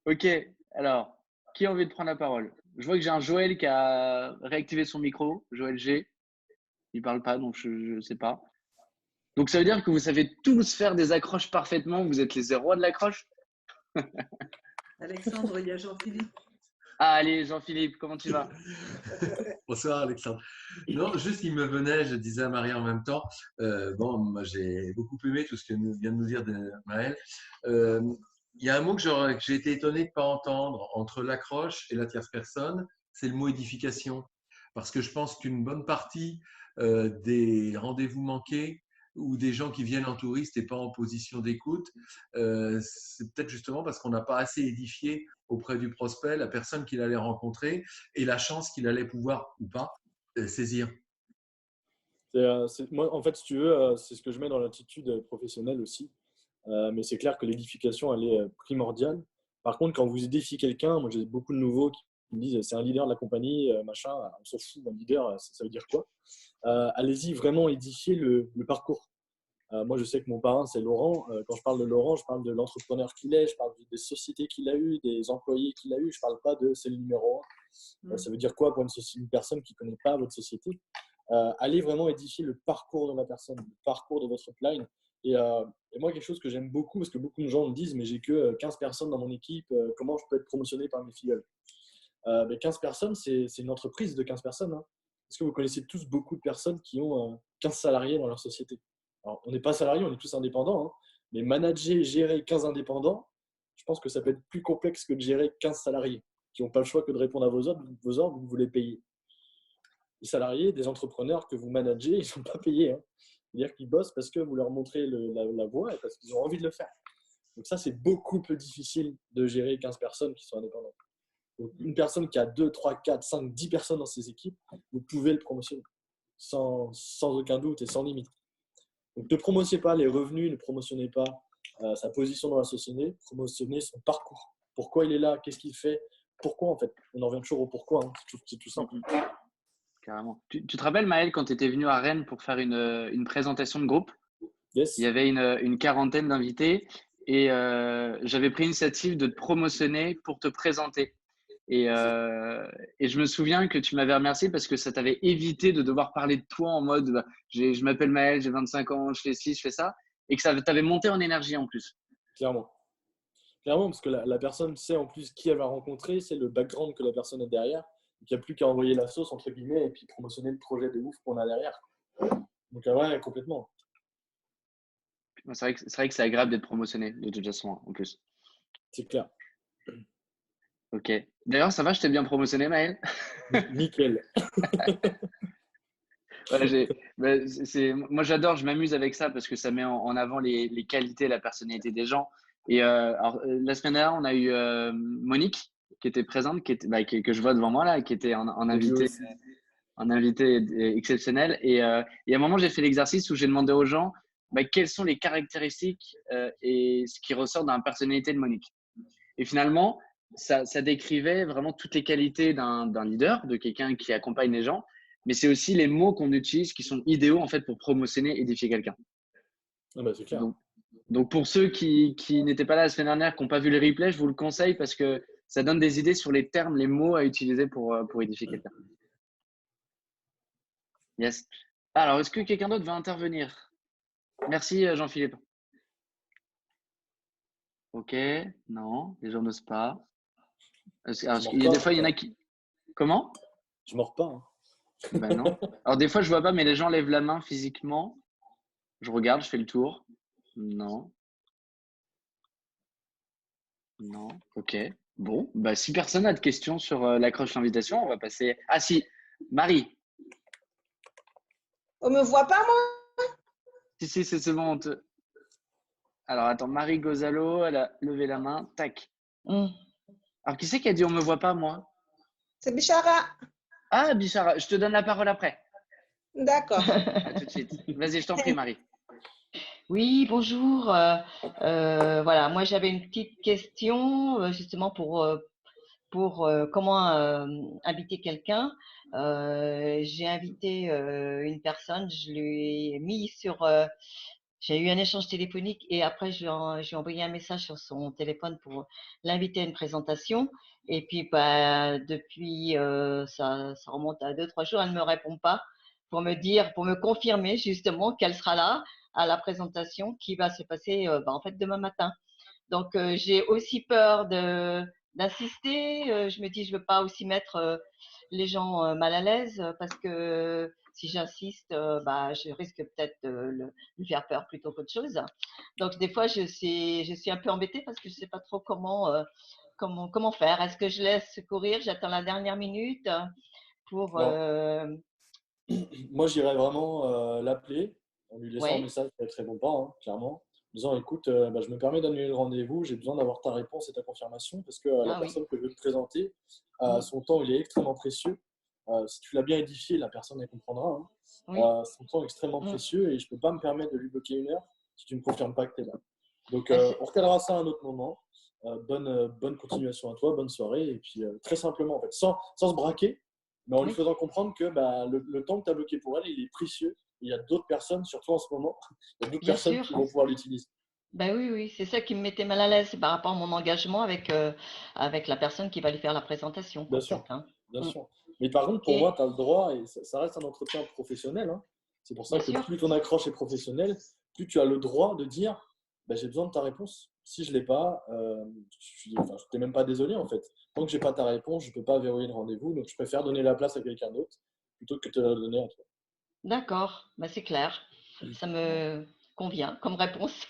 Ok. Alors, qui a envie de prendre la parole? Je vois que j'ai un Joël qui a réactivé son micro. Joël G. Il parle pas, donc je ne sais pas. Donc, ça veut dire que vous savez tous faire des accroches parfaitement. Vous êtes les rois de l'accroche? Alexandre, il y a Jean-Philippe. Ah, allez, Jean-Philippe, comment tu vas? Bonsoir Alexandre. Non, juste il me venait, je disais à Marie en même temps, bon, moi j'ai beaucoup aimé tout ce que vient de nous dire Maël. Euh, il y a un mot que j'ai été étonné de ne pas entendre entre l'accroche et la tierce personne, c'est le mot édification. Parce que je pense qu'une bonne partie des rendez-vous manqués ou des gens qui viennent en touriste et pas en position d'écoute, c'est peut-être justement parce qu'on n'a pas assez édifié auprès du prospect la personne qu'il allait rencontrer et la chance qu'il allait pouvoir ou pas saisir? Moi, en fait, si tu veux, c'est ce que je mets dans l'attitude professionnelle aussi. Mais c'est clair que l'édification, elle est primordiale. Par contre, quand vous édifiez quelqu'un, moi j'ai beaucoup de nouveaux qui me disent c'est un leader de la compagnie, machin, on s'en fout d'un leader, ça veut dire quoi? Allez-y vraiment édifier le parcours. Moi, je sais que mon parrain, c'est Laurent. Quand je parle de Laurent, je parle de l'entrepreneur qu'il est, je parle des sociétés qu'il a eues, des employés qu'il a eus. Je ne parle pas de c'est le numéro un. Ça veut dire quoi pour une personne qui ne connaît pas votre société? Allez vraiment édifier le parcours de la personne, le parcours de votre upline. Et moi, quelque chose que j'aime beaucoup, parce que beaucoup de gens me disent, mais j'ai que 15 personnes dans mon équipe, comment je peux être promotionné par mes filleuls? Mais 15 personnes, c'est une entreprise de 15 personnes. Hein. Est-ce que vous connaissez tous beaucoup de personnes qui ont 15 salariés dans leur société? Alors, on n'est pas salariés, on est tous indépendants, hein, mais manager, gérer 15 indépendants, je pense que ça peut être plus complexe que de gérer 15 salariés qui n'ont pas le choix que de répondre à vos ordres, vous les payez. Les salariés, des entrepreneurs que vous managez, ils ne sont pas payés. Hein. C'est-à-dire qu'ils bossent parce que vous leur montrez la voie et parce qu'ils ont envie de le faire. Donc ça, c'est beaucoup plus difficile de gérer 15 personnes qui sont indépendantes. Donc, une personne qui a 2, 3, 4, 5, 10 personnes dans ses équipes, vous pouvez le promotionner sans aucun doute et sans limite. Donc, ne promotionnez pas les revenus, ne promotionnez pas sa position dans la société, promotionnez son parcours. Pourquoi il est là, qu'est-ce qu'il fait, pourquoi en fait. On en revient toujours au pourquoi, hein. C'est tout simple. Carrément. Tu te rappelles, Maël, quand tu étais venu à Rennes pour faire une présentation de groupe, Yes. il y avait une quarantaine d'invités et j'avais pris l'initiative de te promotionner pour te présenter. Et je me souviens que tu m'avais remercié parce que ça t'avait évité de devoir parler de toi en mode bah, je m'appelle Maël, j'ai 25 ans, je fais ci, je fais ça, et que ça t'avait monté en énergie en plus. Clairement. Clairement, parce que la personne sait en plus qui elle va rencontrer, c'est le background que la personne a derrière. Donc, il n'y a plus qu'à envoyer la sauce, entre guillemets, et puis promotionner le projet de ouf qu'on a derrière. Donc, ouais, complètement. C'est vrai que c'est agréable d'être promotionné de toute façon, en plus. C'est clair. Ok. D'ailleurs, ça va, je t'ai bien promotionné, Maël? Nickel. Ouais, moi, j'adore, je m'amuse avec ça parce que ça met en avant les qualités, la personnalité des gens. Et la semaine dernière, on a eu Monique qui était présente, que je vois devant moi là, qui était en invité exceptionnel. Et à un moment, j'ai fait l'exercice où j'ai demandé aux gens quelles sont les caractéristiques et ce qui ressort dans la personnalité de Monique. Et finalement, ça décrivait vraiment toutes les qualités d'un leader, de quelqu'un qui accompagne les gens, mais c'est aussi les mots qu'on utilise qui sont idéaux en fait pour promotionner, édifier quelqu'un. Ah bah, c'est clair. Donc pour ceux qui n'étaient pas là la semaine dernière, qui n'ont pas vu le replay, je vous le conseille parce que ça donne des idées sur les termes, les mots à utiliser pour édifier quelqu'un. Yes. Alors, est-ce que quelqu'un d'autre va intervenir? Merci Jean-Philippe. Ok, non, les gens n'osent pas. Il y a des fois, il y en a qui… Comment? Je mords pas. Hein. Ben non. Alors des fois, je vois pas, mais les gens lèvent la main physiquement. Je regarde, je fais le tour. Non. Non. Ok. Bon, bah, si personne n'a de questions sur l'accroche d'invitation, on va passer… Ah si, Marie. On me voit pas, moi? Si, c'est bon. Alors attends, Marie Gozalo, elle a levé la main. Tac. Alors qui c'est qui a dit on me voit pas, moi? C'est Bichara. Ah, Bichara, je te donne la parole après. D'accord. À tout de suite. Vas-y, je t'en prie, Marie. Oui, bonjour. Voilà, moi j'avais une petite question justement pour comment inviter quelqu'un. J'ai invité une personne, je lui ai mis sur… j'ai eu un échange téléphonique et après j'ai envoyé un message sur son téléphone pour l'inviter à une présentation. Et puis bah, depuis, ça remonte à 2, 3 jours, elle ne me répond pas pour me confirmer justement qu'elle sera là à la présentation qui va se passer en fait demain matin. Donc j'ai aussi peur d'insister. Je me dis je veux pas aussi mettre les gens mal à l'aise parce que si j'insiste, je risque peut-être de lui faire peur plutôt qu'autre chose. Donc des fois je suis un peu embêtée parce que je sais pas trop comment faire. Est-ce que je laisse courir, j'attends la dernière minute pour Moi, j'irais vraiment l'appeler en lui laissant un ouais. message qui très bon pas, hein, clairement. En disant, écoute, je me permets d'annuler le rendez-vous, j'ai besoin d'avoir ta réponse et ta confirmation parce que la Ah oui. personne que je veux te présenter, son temps, il est extrêmement précieux. si tu l'as bien édifié, la personne elle comprendra. Hein. Oui. Son temps est extrêmement Mm. précieux et je ne peux pas me permettre de lui bloquer 1 heure si tu ne me confirmes pas que tu es là. Donc, Ben, c'est- on recalera ça à un autre moment. Bonne continuation à toi, bonne soirée. Et puis, très simplement, en fait, sans se braquer, mais en lui Oui. faisant comprendre que bah, le temps que tu as bloqué pour elle, il est précieux. Il y a d'autres personnes, surtout en ce moment, il y a d'autres Bien personnes sûr. qui vont pouvoir l'utiliser. Ben oui, oui, c'est ça qui me mettait mal à l'aise par rapport à mon engagement avec la personne qui va lui faire la présentation, Bien en fait. sûr, Hein. bien Mm. sûr. Mais par contre, pour moi, Et tu as le droit, et ça reste un entretien professionnel. Hein. C'est pour ça bien que sûr, plus ton accroche est professionnelle, plus tu as le droit de dire bah, j'ai besoin de ta réponse. Si je ne l'ai pas, je t'ai même pas désolé en fait. Tant que je n'ai pas ta réponse, je ne peux pas verrouiller le rendez-vous. Donc je préfère donner la place à quelqu'un d'autre plutôt que de te la donner à toi. d'accord, ben, c'est clair. Ça me convient comme réponse.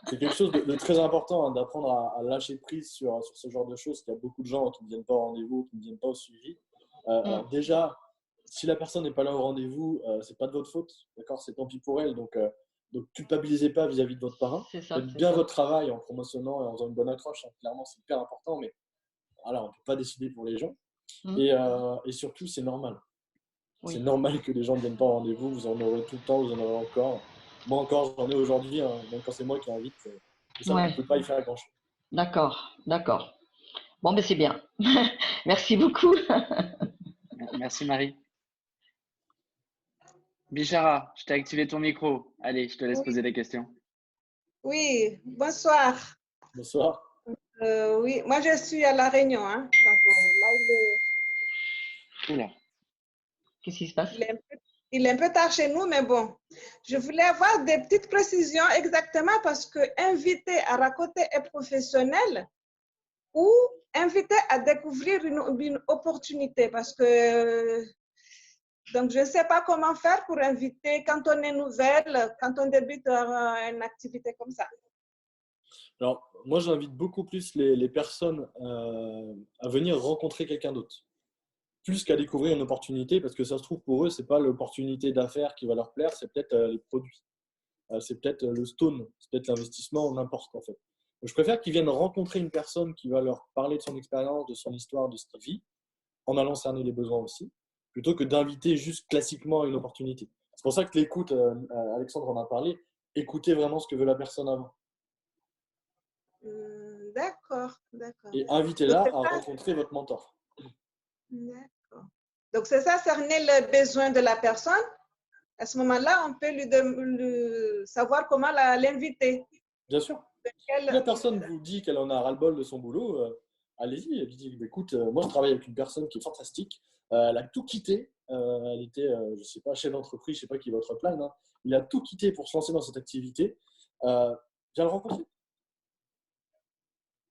C'est quelque chose de très important hein, d'apprendre à lâcher prise sur ce genre de choses. Il y a beaucoup de gens qui ne viennent pas au rendez-vous, qui ne viennent pas au suivi. Mm. Alors déjà, si la personne n'est pas là au rendez-vous, c'est pas de votre faute, d'accord? C'est tant pis pour elle. Donc culpabilisez pas vis-à-vis de votre parrain. C'est ça, Faites c'est bien ça. votre travail en promotionnant et en faisant une bonne accroche. Hein. Clairement, c'est hyper important, mais voilà, on ne peut pas décider pour les gens. Mm. Et surtout, c'est normal. C'est Oui, normal que les gens ne viennent pas au rendez-vous. Vous en aurez tout le temps, vous en aurez encore. Moi encore, j'en ai aujourd'hui, hein, même quand c'est moi qui invite. Et ça, on ne ouais, peut pas y faire grand-chose. d'accord, d'accord. Bon, ben c'est bien. Merci beaucoup. Merci Marie. Bichara, je t'ai activé ton micro. Allez, je te laisse Oui, poser des questions. oui, bonsoir. Bonsoir. Oui, moi je suis à La Réunion. Hein. Donc, là, Oula. Qu'est-ce qui se passe? il est un peu tard chez nous, mais bon. Je voulais avoir des petites précisions exactement parce que inviter à raconter est professionnel ou inviter à découvrir une opportunité parce que donc je ne sais pas comment faire pour inviter quand on est nouvelle, quand on débute une activité comme ça. Alors, moi, j'invite beaucoup plus les personnes à venir rencontrer quelqu'un d'autre, plus qu'à découvrir une opportunité, parce que ça se trouve pour eux, c'est pas l'opportunité d'affaires qui va leur plaire, c'est peut-être les produits, c'est peut-être le stone, c'est peut-être l'investissement, n'importe en fait. Donc, je préfère qu'ils viennent rencontrer une personne qui va leur parler de son expérience, de son histoire, de ce qu'il vit, en allant cerner les besoins aussi, plutôt que d'inviter juste classiquement à une opportunité. C'est pour ça que l'écoute, Alexandre en a parlé, écoutez vraiment ce que veut la personne avant. D'accord, d'accord. Et Donc, invitez-la c'est à ça. rencontrer votre mentor. D'accord. Donc, c'est ça, cerner le besoin de la personne. À ce moment-là, on peut savoir comment l'inviter. Bien sûr. Si la personne vous dit qu'elle en a ras-le-bol de son boulot, allez-y. Elle dit écoute, moi je travaille avec une personne qui est fantastique. Elle a tout quitté. Elle était, je ne sais pas, chef d'entreprise, je ne sais pas qui est votre plan. Hein. Il a tout quitté pour se lancer dans cette activité. Viens le rencontrer.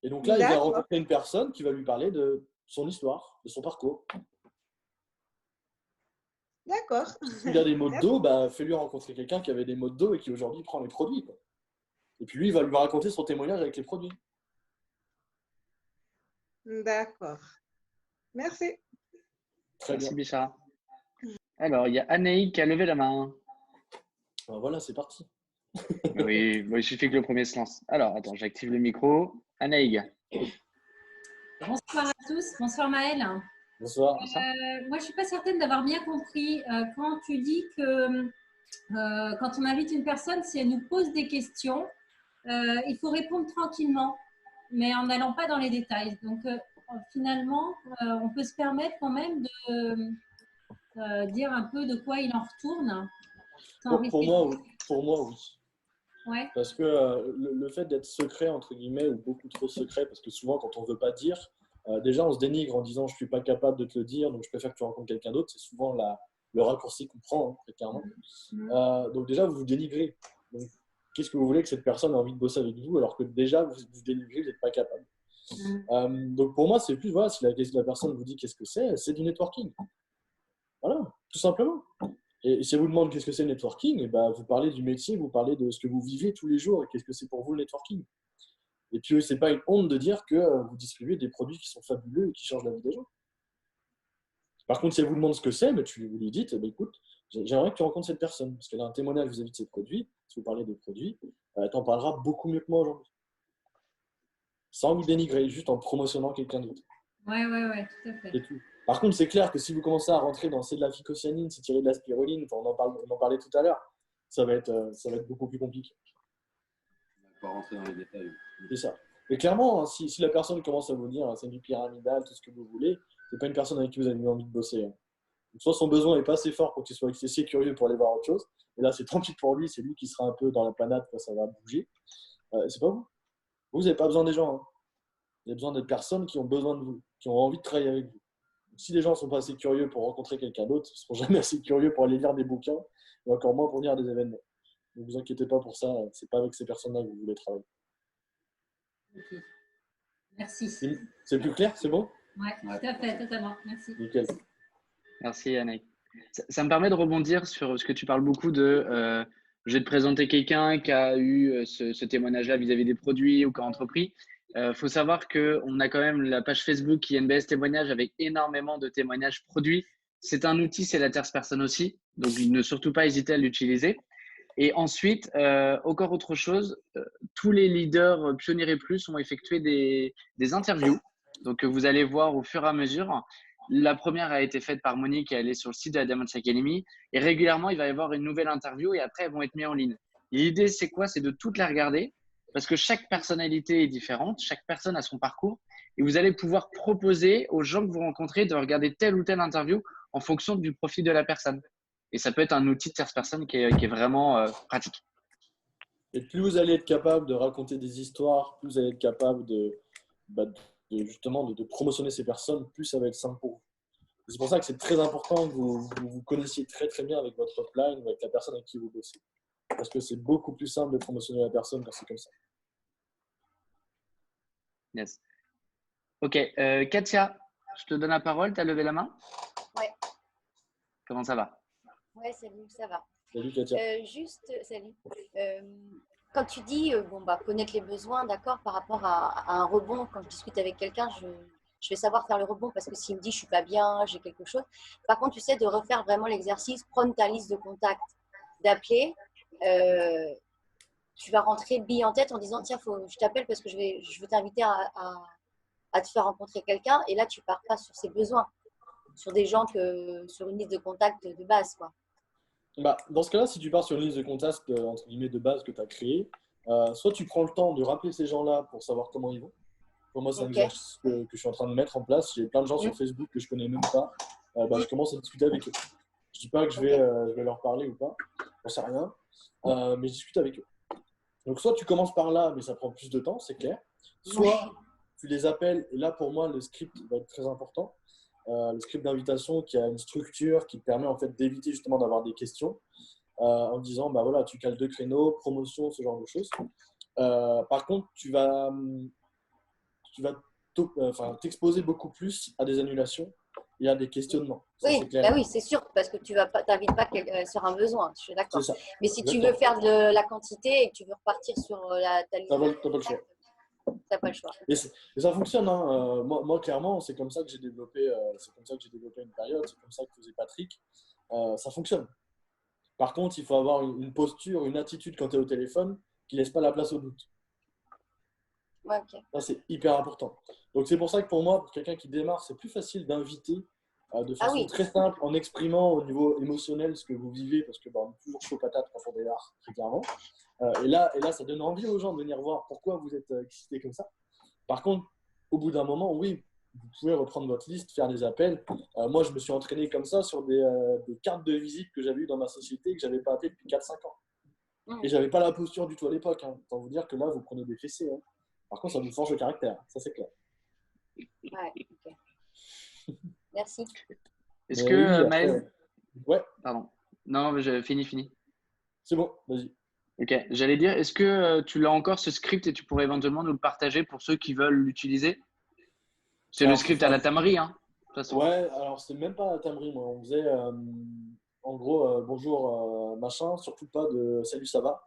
Et donc là, il vient D'accord, rencontrer une personne qui va lui parler de son histoire, de son parcours. d'accord. S'il a des maux de Merci. dos, bah, fais-lui rencontrer quelqu'un qui avait des maux de dos et qui aujourd'hui prend les produits. Quoi. Et puis lui, il va lui raconter son témoignage avec les produits. D'accord. Merci. Très bien. Merci Bichara. Alors, il y a Anaïg qui a levé la main. Ben voilà, c'est parti. Oui, bon, il suffit que le premier se lance. Alors, attends, j'active le micro. Anaïg. Bonsoir à tous, bonsoir Maëlle. Bonsoir. Moi, je ne suis pas certaine d'avoir bien compris quand tu dis que quand on invite une personne, si elle nous pose des questions, il faut répondre tranquillement, mais en n'allant pas dans les détails. Donc, finalement, on peut se permettre quand même de dire un peu de quoi il en retourne. Sans Pour moi, oui. Ouais. Parce que le fait d'être secret, entre guillemets, ou beaucoup trop secret, parce que souvent, quand on ne veut pas dire, déjà, on se dénigre en disant « je ne suis pas capable de te le dire, donc je préfère que tu rencontres quelqu'un d'autre ». C'est souvent le raccourci qu'on prend, hein, très clairement. Donc déjà, vous vous dénigrez. Donc, qu'est-ce que vous voulez que cette personne ait envie de bosser avec vous, alors que déjà, vous vous dénigrez, vous n'êtes pas capable. Donc pour moi, c'est plus, voilà, si la personne vous dit qu'est-ce que c'est du networking. Voilà, tout simplement. Et si elle vous demande qu'est-ce que c'est le networking, et ben, vous parlez du métier, vous parlez de ce que vous vivez tous les jours et qu'est-ce que c'est pour vous le networking. Et puis, ce n'est pas une honte de dire que vous distribuez des produits qui sont fabuleux et qui changent la vie des gens. Par contre, si elle vous demande ce que c'est, vous lui dites écoute, j'aimerais que tu rencontres cette personne parce qu'elle a un témoignage vis-à-vis de ses produits. Si vous parlez des produits, elle t'en parlera beaucoup mieux que moi aujourd'hui. Sans vous dénigrer, juste en promotionnant quelqu'un d'autre. Ouais, tout à fait. C'est tout. Par contre, c'est clair que si vous commencez à rentrer dans c'est de la phycocyanine, c'est tiré de la spiruline, enfin, on en parlait tout à l'heure, ça va être beaucoup plus compliqué. On va pas rentrer dans les détails. C'est ça. Mais clairement, hein, si la personne commence à vous dire c'est du pyramidal, tout ce que vous voulez, c'est pas une personne avec qui vous avez envie de bosser. Hein. Soit son besoin n'est pas assez fort pour qu'il soit assez curieux pour aller voir autre chose, et là c'est tant pis pour lui, c'est lui qui sera un peu dans la planète quand ça va bouger. C'est pas vous. Vous n'avez pas besoin des gens. Hein. Vous avez besoin des personnes qui ont besoin de vous, qui ont envie de travailler avec vous. Si les gens ne sont pas assez curieux pour rencontrer quelqu'un d'autre, ils ne seront jamais assez curieux pour aller lire des bouquins, et encore moins pour lire des événements. Ne vous inquiétez pas pour ça, c'est pas avec ces personnes-là que vous voulez travailler. Ok. Merci. C'est plus clair, c'est bon? Ouais, tout à fait, totalement. Merci. Nickel. Merci Yannick. Ça me permet de rebondir sur ce que tu parles beaucoup de je vais te présenter quelqu'un qui a eu ce témoignage-là vis-à-vis des produits ou qui a entrepris. Faut savoir qu'on a quand même la page Facebook INBS témoignages avec énormément de témoignages produits. C'est un outil, c'est la tierce personne aussi. Donc, ne surtout pas hésiter à l'utiliser. Et ensuite, encore autre chose, tous les leaders Pionniers Plus ont effectué des interviews. Donc, vous allez voir au fur et à mesure. La première a été faite par Monique et elle est sur le site de la Diamond Academy. Et régulièrement, il va y avoir une nouvelle interview et après, elles vont être mises en ligne. L'idée, c'est quoi? C'est de toutes les regarder parce que chaque personnalité est différente, chaque personne a son parcours. Et vous allez pouvoir proposer aux gens que vous rencontrez de regarder telle ou telle interview en fonction du profil de la personne. Et ça peut être un outil de tierce personne qui est vraiment pratique. Et plus vous allez être capable de raconter des histoires, plus vous allez être capable justement de promotionner ces personnes, plus ça va être simple pour vous. C'est pour ça que c'est très important que vous connaissiez très très bien avec votre upline, avec la personne avec qui vous bossez. Parce que c'est beaucoup plus simple de promotionner la personne quand c'est comme ça. Yes. Ok, Katia, je te donne la parole. Tu as levé la main? Ouais. Comment ça va? Ouais, salut, ça va. Salut Katia. Salut. Quand tu dis connaître les besoins, d'accord, par rapport à un rebond, quand je discute avec quelqu'un, je vais savoir faire le rebond parce que s'il me dit je suis pas bien, j'ai quelque chose. Par contre, tu sais, de refaire vraiment l'exercice, prendre ta liste de contacts, d'appeler. Tu vas rentrer le billet en tête en disant tiens, je t'appelle parce que je veux t'inviter à te faire rencontrer quelqu'un. Et là, tu pars pas sur ses besoins, sur des gens sur une liste de contacts de base, quoi. Dans ce cas-là, si tu pars sur une liste de contacts entre guillemets de base que tu as créée, soit tu prends le temps de rappeler ces gens-là pour savoir comment ils vont. Pour moi, c'est un exercice que je suis en train de mettre en place. J'ai plein de gens sur Facebook que je connais même pas. Je commence à discuter avec eux. Je dis pas que je vais leur parler ou pas, j'en sais rien, mais je discute avec eux. Donc soit tu commences par là, mais ça prend plus de temps, c'est clair. Soit tu les appelles, et là pour moi le script va être très important. Le script d'invitation qui a une structure qui permet en fait d'éviter justement d'avoir des questions en disant voilà, tu cales 2 créneaux, promotion, ce genre de choses. Par contre, tu vas t'exposer beaucoup plus à des annulations et à des questionnements. Ça, oui, c'est sûr, parce que tu n'invites pas sur un besoin, je suis d'accord. Mais si Exactement. tu veux faire de la quantité et que tu veux repartir sur ta liste, tu n'as pas le choix. T'as pas le choix. Et ça fonctionne. Hein. Moi, clairement, c'est comme ça que j'ai développé une période. C'est comme ça que faisait Patrick. Ça fonctionne. Par contre, il faut avoir une posture, une attitude quand tu es au téléphone qui ne laisse pas la place au doute. Ouais, ok. Ça, c'est hyper important. Donc, c'est pour ça que pour moi, pour quelqu'un qui démarre, c'est plus facile d'inviter de façon très simple en exprimant au niveau émotionnel ce que vous vivez parce que on est toujours chaud patate quand on démarre, très clairement. Et là, ça donne envie aux gens de venir voir pourquoi vous êtes excité comme ça. Par contre, au bout d'un moment, oui, vous pouvez reprendre votre liste, faire des appels. Moi, je me suis entraîné comme ça sur des cartes de visite que j'avais eues dans ma société que je n'avais pas appelées depuis 4-5 ans. Et je n'avais pas la posture du tout à l'époque. Autant vous dire que là, vous prenez des fessées. Par contre, ça vous forge le caractère. Ça, c'est clair. Ouais, ok. Merci. Est-ce que Maël… Ouais. Pardon. Non, mais fini. C'est bon, vas-y. Ok, j'allais dire, est-ce que tu l'as encore ce script et tu pourrais éventuellement nous le partager pour ceux qui veulent l'utiliser? C'est le script à la Tamri, hein, de toute façon. Ouais, alors c'est même pas à la Tamri, moi. On faisait en gros bonjour machin, surtout pas de salut ça va.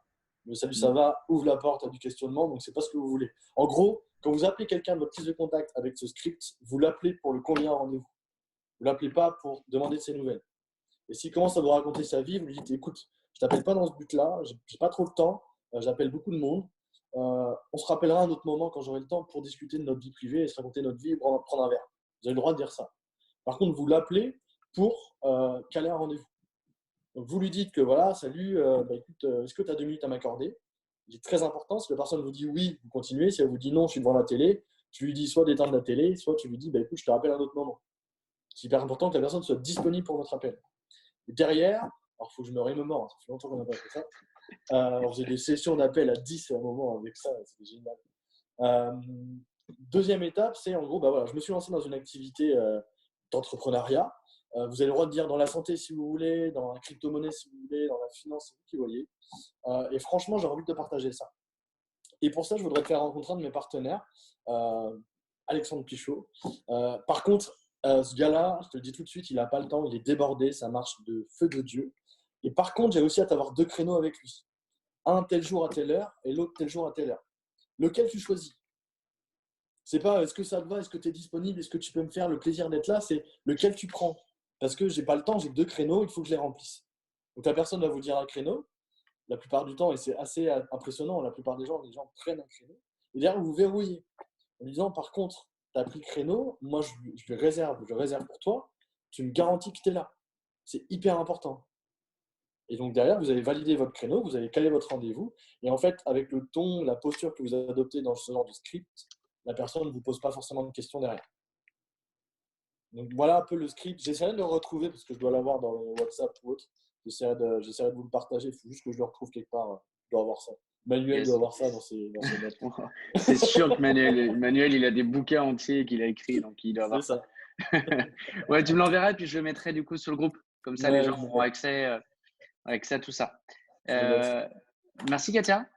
Le salut ça va ouvre la porte à du questionnement, donc c'est pas ce que vous voulez. En gros, quand vous appelez quelqu'un de votre liste de contact avec ce script, vous l'appelez pour le convier à un rendez-vous. Vous l'appelez pas pour demander de ses nouvelles. Et s'il commence à vous raconter sa vie, vous lui dites écoute, je t'appelle pas dans ce but-là, j'ai pas trop de temps, j'appelle beaucoup de monde. On se rappellera à un autre moment quand j'aurai le temps pour discuter de notre vie privée et se raconter notre vie et prendre un verre. Vous avez le droit de dire ça. Par contre, vous l'appelez pour caler un rendez-vous. Donc, vous lui dites que voilà, salut, écoute, est-ce que tu as 2 minutes à m'accorder? C'est très important. Si la personne vous dit oui, vous continuez. Si elle vous dit non, je suis devant la télé, tu lui dis soit d'éteindre la télé, soit tu lui dis écoute, je te rappelle à un autre moment. C'est hyper important que la personne soit disponible pour votre appel. Et derrière, alors il faut que je me remémore, ça fait longtemps qu'on n'a pas fait ça. On faisait des sessions d'appel à 10 à un moment avec ça, c'était génial. Deuxième étape, c'est en gros, voilà, je me suis lancé dans une activité d'entrepreneuriat. Vous avez le droit de dire dans la santé si vous voulez, dans la crypto-monnaie si vous voulez, dans la finance, c'est vous qui voyez. Et franchement, j'ai envie de partager ça. Et pour ça, je voudrais te faire rencontrer un de mes partenaires, Alexandre Pichot. Par contre, ce gars-là, je te le dis tout de suite, il n'a pas le temps, il est débordé, ça marche de feu de Dieu. Et par contre, j'ai aussi à t'avoir 2 créneaux avec lui. Un tel jour à telle heure et l'autre tel jour à telle heure. Lequel tu choisis? C'est pas est-ce que ça te va, est-ce que tu es disponible, est-ce que tu peux me faire le plaisir d'être là, c'est lequel tu prends. Parce que j'ai pas le temps, j'ai 2 créneaux, il faut que je les remplisse. Donc la personne va vous dire un créneau, la plupart du temps, et c'est assez impressionnant, la plupart des gens prennent un créneau. Et derrière, vous verrouillez. En disant, par contre, tu as pris le créneau, moi je réserve pour toi, tu me garantis que tu es là. C'est hyper important. Et donc derrière, vous allez valider votre créneau, vous allez caler votre rendez-vous. Et en fait, avec le ton, la posture que vous adoptez dans ce genre de script, la personne ne vous pose pas forcément de questions derrière. Donc voilà un peu le script. J'essaierai de le retrouver parce que je dois l'avoir dans le WhatsApp ou autre. J'essaierai de vous le partager. Il faut juste que je le retrouve quelque part. Je dois avoir ça. Manuel doit avoir ça dans ses notes. C'est sûr que Manuel, il a des bouquins entiers qu'il a écrits, donc il doit avoir ça. Ouais, tu me l'enverras et puis je le mettrai du coup sur le groupe. Comme ça, les gens auront accès à tout ça. Merci Katia.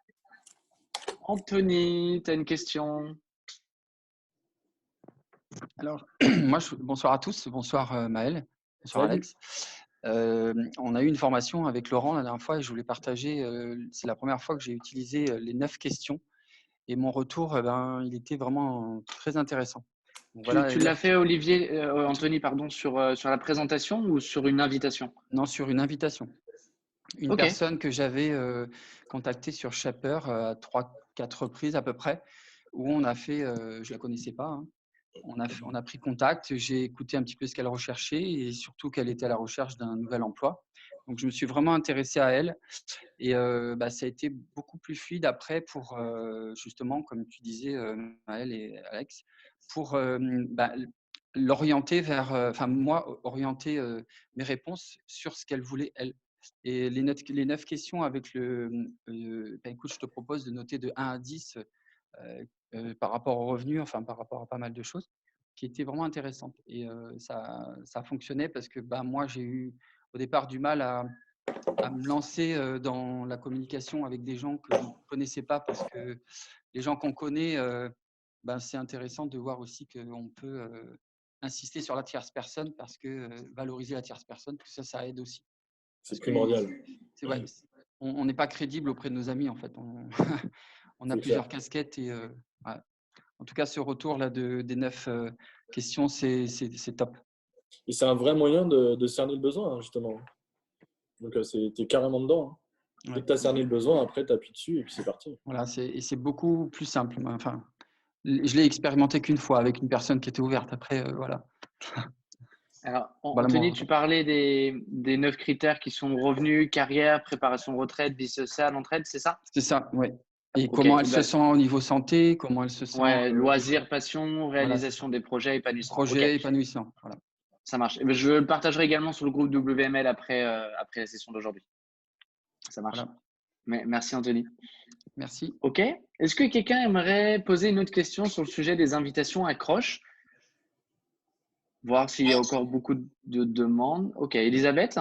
Anthony, tu as une question? Alors, bonsoir à tous, bonsoir Maël, bonsoir Alex. On a eu une formation avec Laurent la dernière fois et je voulais partager, c'est la première fois que j'ai utilisé les 9 questions et mon retour, il était vraiment très intéressant. Donc, voilà, tu l'as fait Anthony, pardon, sur la présentation ou sur une invitation? Non, sur une invitation. Une personne que j'avais contactée sur Shaper à 3-4 reprises à peu près, où on a fait, je ne la connaissais pas, hein. On a pris contact, j'ai écouté un petit peu ce qu'elle recherchait et surtout qu'elle était à la recherche d'un nouvel emploi. Donc, je me suis vraiment intéressé à elle et ça a été beaucoup plus fluide après pour justement, comme tu disais, Maël et Alex, pour l'orienter vers, orienter mes réponses sur ce qu'elle voulait elle. Et les 9 questions avec écoute, je te propose de noter de 1 à 10 par rapport aux revenus, par rapport à pas mal de choses qui étaient vraiment intéressantes. Et ça fonctionnait parce que moi, j'ai eu au départ du mal à me lancer dans la communication avec des gens que je ne connaissais pas parce que les gens qu'on connaît, c'est intéressant de voir aussi qu'on peut insister sur la tierce personne parce que valoriser la tierce personne, tout ça, ça aide aussi. C'est primordial. On n'est pas crédible auprès de nos amis, en fait. On a plusieurs casquettes et en tout cas, ce retour-là des 9 questions, c'est top. Et c'est un vrai moyen de cerner le besoin, justement. Donc, tu es carrément dedans. Hein. Dès que tu as cerné le besoin, après, tu appuies dessus et puis c'est parti. Voilà, c'est beaucoup plus simple. Je l'ai expérimenté qu'une fois avec une personne qui était ouverte. Après, voilà. Alors, Anthony, tu parlais des 9 critères qui sont revenus, carrière, préparation retraite, vie sociale, entraide, c'est ça? C'est ça, oui. Et comment elle se sent au niveau santé, comment elle se sent… loisirs, passion, réalisation des projets, épanouissants. Épanouissants, voilà. Ça marche. Je le partagerai également sur le groupe WML après la session d'aujourd'hui. Ça marche. Voilà. Merci Anthony. Merci. Ok. Est-ce que quelqu'un aimerait poser une autre question sur le sujet des invitations à Croche? Voir s'il y a encore beaucoup de demandes. Ok. Elisabeth?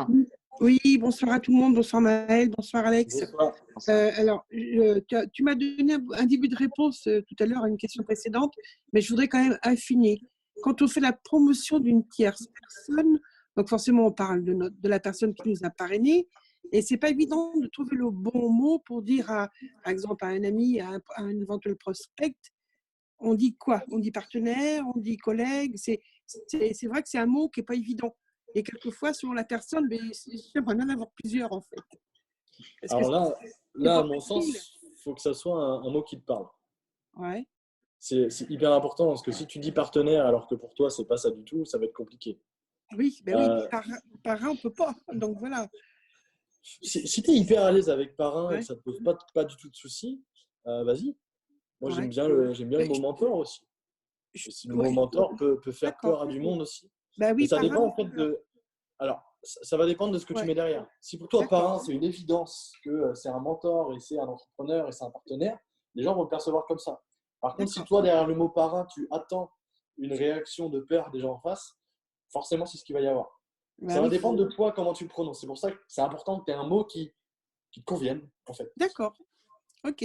Oui, bonsoir à tout le monde. Bonsoir Maël, bonsoir Alex. Bonsoir. Alors, tu m'as donné un début de réponse tout à l'heure à une question précédente, mais je voudrais quand même affiner. Quand on fait la promotion d'une tierce personne, donc forcément on parle de la personne qui nous a parrainé, et c'est pas évident de trouver le bon mot pour dire, par exemple, à un ami, à un éventuel prospect, on dit quoi? On dit partenaire, on dit collègue. C'est vrai que c'est un mot qui n'est pas évident. Et quelquefois, selon la personne, j'aimerais bien en avoir plusieurs en fait. Alors là, à mon sens, il faut que ça soit un mot qui te parle. Ouais. C'est hyper important parce que si tu dis partenaire alors que pour toi, c'est pas ça du tout, ça va être compliqué. Oui, ben oui, parrain, on peut pas. Donc voilà. Si tu es hyper à l'aise avec parrain et Ouais. que ça ne te pose pas du tout de soucis, vas-y. Moi, Ouais. j'aime bien le mot mentor aussi. Le mot Ouais. mentor peut faire D'accord. peur à du monde aussi. Ben Mais oui, ça parrain. dépend en fait de. Alors, ça va dépendre de ce que tu Ouais. mets derrière. Si pour toi, D'accord. parrain, c'est une évidence que c'est un mentor et c'est un entrepreneur et c'est un partenaire, les gens vont le percevoir comme ça. Par contre, si D'accord. toi, derrière le mot parrain, tu attends une réaction de peur des gens en face, forcément, c'est ce qu'il va y avoir. Ben Ça va oui. dépendre de toi, comment tu le prononces. C'est pour ça que c'est important que tu aies un mot qui te convienne, en fait. D'accord. Ok.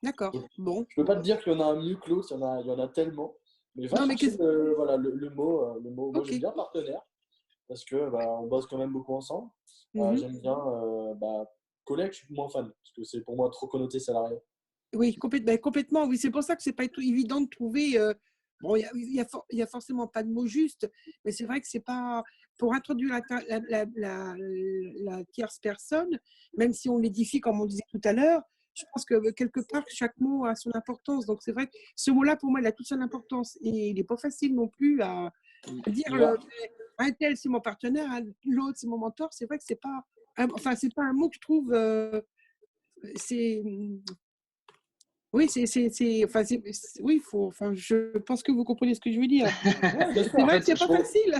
D'accord. Bon. Je ne peux pas te dire qu'il y en a un mieux que l'autre, il y en a tellement. Mais va Non, mais chercher voilà, le mot. Moi, Ok. j'aime bien partenaire parce que on bosse quand même beaucoup ensemble. Mhm. J'aime bien collègue, je suis moins fan parce que c'est pour moi trop connoté salarié. Oui, complètement. Oui, c'est pour ça que c'est pas tout évident de trouver. Bon, il y a forcément pas de mot juste, mais c'est vrai que c'est pas pour introduire la tierce personne, même si on l'édifie comme on disait tout à l'heure. Je pense que quelque part chaque mot a son importance. Donc c'est vrai que ce mot-là pour moi il a toute son importance et il n'est pas facile non plus à dire. Il va. Un tel c'est mon partenaire, l'autre c'est mon mentor. C'est vrai que c'est pas, enfin c'est pas un mot que je trouve. C'est Oui, oui, enfin, je pense que vous comprenez ce que je veux dire. Ouais, bien C'est sûr. En vrai que fait, c'est pas facile.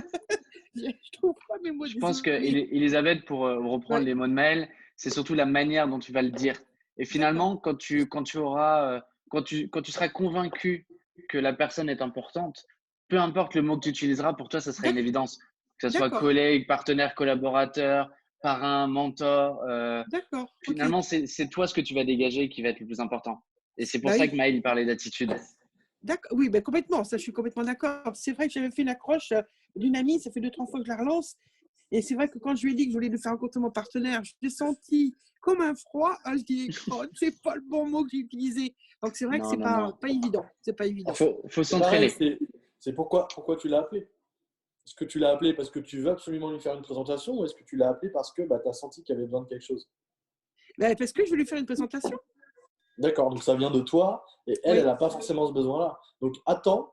Je trouve pas mes mots, je pense que désolée. Elisabeth, pour reprendre Ouais, les mots de Maël, c'est surtout la manière dont tu vas le dire. Et d'accord, finalement, quand tu seras convaincu que la personne est importante, peu importe le mot que tu utiliseras, pour toi, ça sera une évidence. Que ce soit d'accord, collègue, partenaire, collaborateur, parrain, mentor, d'accord, ok. finalement, c'est toi ce que tu vas dégager qui va être le plus important. Et c'est pour Bah ça oui, que Maël il parlait d'attitude. d'accord, oui, ben complètement, ça je suis complètement d'accord. C'est vrai que j'avais fait une accroche d'une amie, ça fait 2, 3 fois que je la relance. Et c'est vrai que quand je lui ai dit que je voulais lui faire rencontrer mon partenaire, je l'ai senti comme un froid. Ah, je dis, oh, c'est pas le bon mot que j'ai utilisé. Donc c'est vrai que Non, c'est non, non. pas évident. C'est pas évident. Faut C'est pareil, s'entraîner. c'est pourquoi tu l'as appelé. Est-ce que tu l'as appelé parce que tu veux absolument lui faire une présentation ou est-ce que tu l'as appelé parce que tu as senti qu'il y avait besoin de quelque chose? Ben, parce que je veux lui faire une présentation. D'accord, donc ça vient de toi et elle Oui, n'a pas forcément ce besoin-là. Donc attends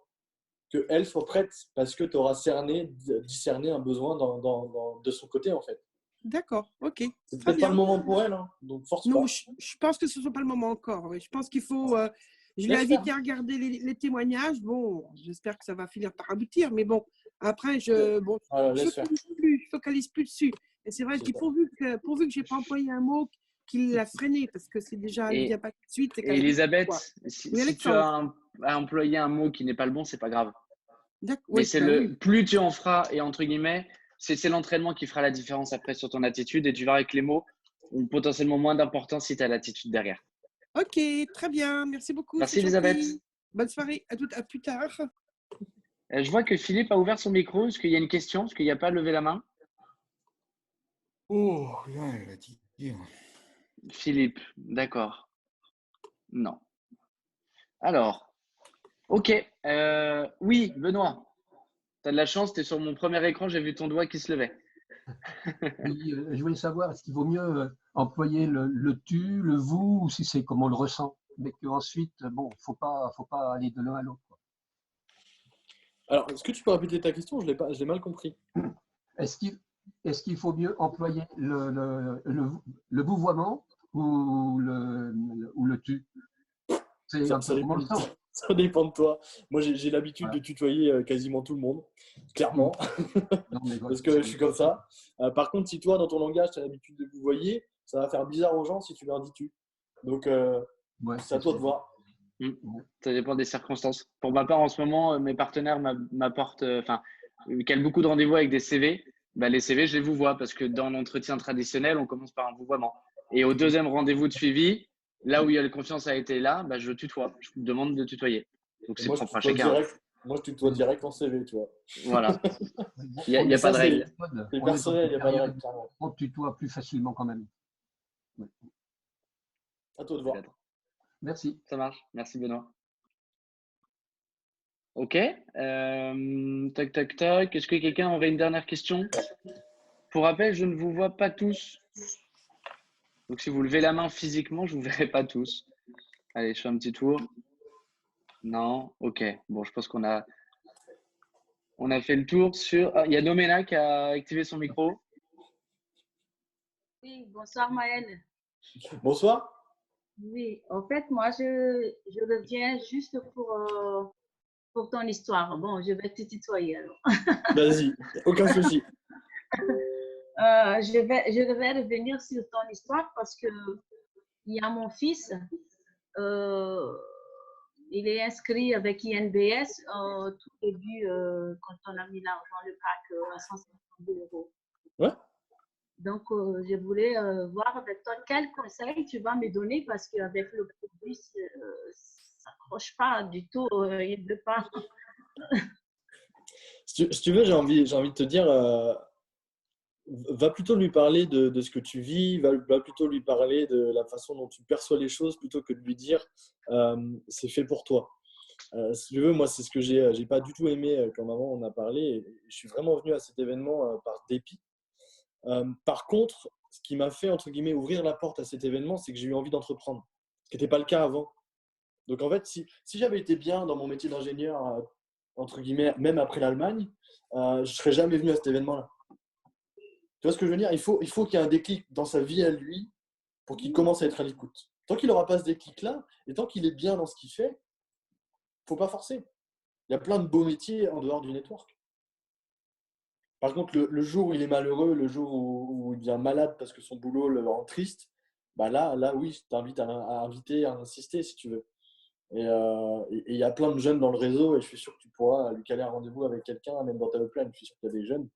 qu'elle soit prête parce que tu auras discerné un besoin de son côté en fait. d'accord, ok, C'est très peut-être pas le bien. moment pour elle, hein, donc force Non, pas. je pense que ce ne soit pas le moment encore. Oui. Je pense qu'il faut. Je l'ai Laisse faire. invité à regarder les témoignages. Bon, j'espère que ça va finir par aboutir. Mais bon, après, Voilà, je laisse faire. focalise plus dessus. Et c'est vrai, je C'est dis ça. pourvu que je n'ai pas employé un mot qui l'a freiné, parce que c'est déjà, elle ne vient Et, pas tout de suite. C'est et qu'elle reste, quoi. Elisabeth, Oui, si tu as, Alexandre. à employer un mot qui n'est pas le bon, c'est pas grave. D'accord, Mais oui, ben oui. plus tu en feras, et entre guillemets, c'est l'entraînement qui fera la différence après sur ton attitude. Et tu verras que les mots ont potentiellement moins d'importance si tu as l'attitude derrière. Ok, très bien. Merci beaucoup, Merci c'est Elisabeth. gentil. Bonne soirée. À plus tard. Je vois que Philippe a ouvert son micro. Est-ce qu'il y a une question? Est-ce qu'il n'y a pas levé la main? Oh, là, elle a dit. Philippe, d'accord. Non. Alors, ok. Oui, Benoît, tu as de la chance, tu es sur mon premier écran, j'ai vu ton doigt qui se levait. Oui, je voulais savoir, est-ce qu'il vaut mieux employer le tu, le vous, ou si c'est comme on le ressent, mais qu'ensuite, bon, faut pas aller de l'un à l'autre. Alors, est-ce que tu peux répéter ta question? Je l'ai mal compris. Est-ce qu'il faut mieux employer le vouvoiement ou le tu? C'est un peu comment le sens. Ça dépend de toi. Moi, j'ai l'habitude de tutoyer quasiment tout le monde, clairement, parce que je suis comme ça. Par contre, si toi, dans ton langage, tu as l'habitude de vous voyer, ça va faire bizarre aux gens si tu leur dis tu. Donc, c'est à toi de voir. Ça dépend des circonstances. Pour ma part, en ce moment, mes partenaires m'apportent, calent beaucoup de rendez-vous avec des CV. Bah, les CV, je les vous vois parce que dans l'entretien traditionnel, on commence par un vouvoiement. Et au deuxième rendez-vous de suivi, là où il y a la confiance a été là, bah, je tutoie. Je vous demande de tutoyer. Donc, c'est propre à chacun. Moi, je tutoie direct en CV, tu vois. Voilà. Il n'y a pas de règle. C'est personnel, il n'y a pas de règle. On tutoie plus facilement quand même. Ouais. À toi de voir. Merci. Ça marche. Merci, Benoît. Ok. Tac, tac, tac. Est-ce que quelqu'un aurait une dernière question? Pour rappel, je ne vous vois pas tous. Donc, si vous levez la main physiquement, je ne vous verrai pas tous. Allez, je fais un petit tour. Non. Ok. Bon, je pense qu'on a On a fait le tour sur… Ah, il y a Nomena qui a activé son micro. Oui, bonsoir Maëlle. Bonsoir. Oui, en fait, moi, je reviens juste pour ton histoire. Bon, je vais te tutoyer alors. Vas-y, aucun souci. Je devais revenir sur ton histoire parce que il y a mon fils, il est inscrit avec INBS au tout début quand on a mis l'argent, le pack à 150 euros. Ouais. Donc, je voulais voir avec toi quel conseil tu vas me donner parce qu'avec le produit, ça n'accroche pas du tout, il ne veut pas. Si tu veux, j'ai envie de te dire, va plutôt lui parler de ce que tu vis, va plutôt lui parler de la façon dont tu perçois les choses plutôt que de lui dire c'est fait pour toi. Si tu veux, moi, c'est ce que j'ai pas du tout aimé quand maman en a parlé. Et je suis vraiment venu à cet événement par dépit. Par contre, ce qui m'a fait, entre guillemets, ouvrir la porte à cet événement, c'est que j'ai eu envie d'entreprendre, ce qui n'était pas le cas avant. Donc, en fait, si j'avais été bien dans mon métier d'ingénieur, entre guillemets, même après l'Allemagne, je ne serais jamais venu à cet événement-là. Tu vois ce que je veux dire? Il faut qu'il y ait un déclic dans sa vie à lui pour qu'il commence à être à l'écoute. Tant qu'il n'aura pas ce déclic-là, et tant qu'il est bien dans ce qu'il fait, il ne faut pas forcer. Il y a plein de beaux métiers en dehors du network. Par contre, le jour où il est malheureux, le jour où il devient malade parce que son boulot le rend triste, bah là oui, je t'invite à inviter, à insister si tu veux. Et il y a plein de jeunes dans le réseau et je suis sûr que tu pourras lui caler un rendez-vous avec quelqu'un, même dans ta upline. Je suis sûr qu'il y a des jeunes.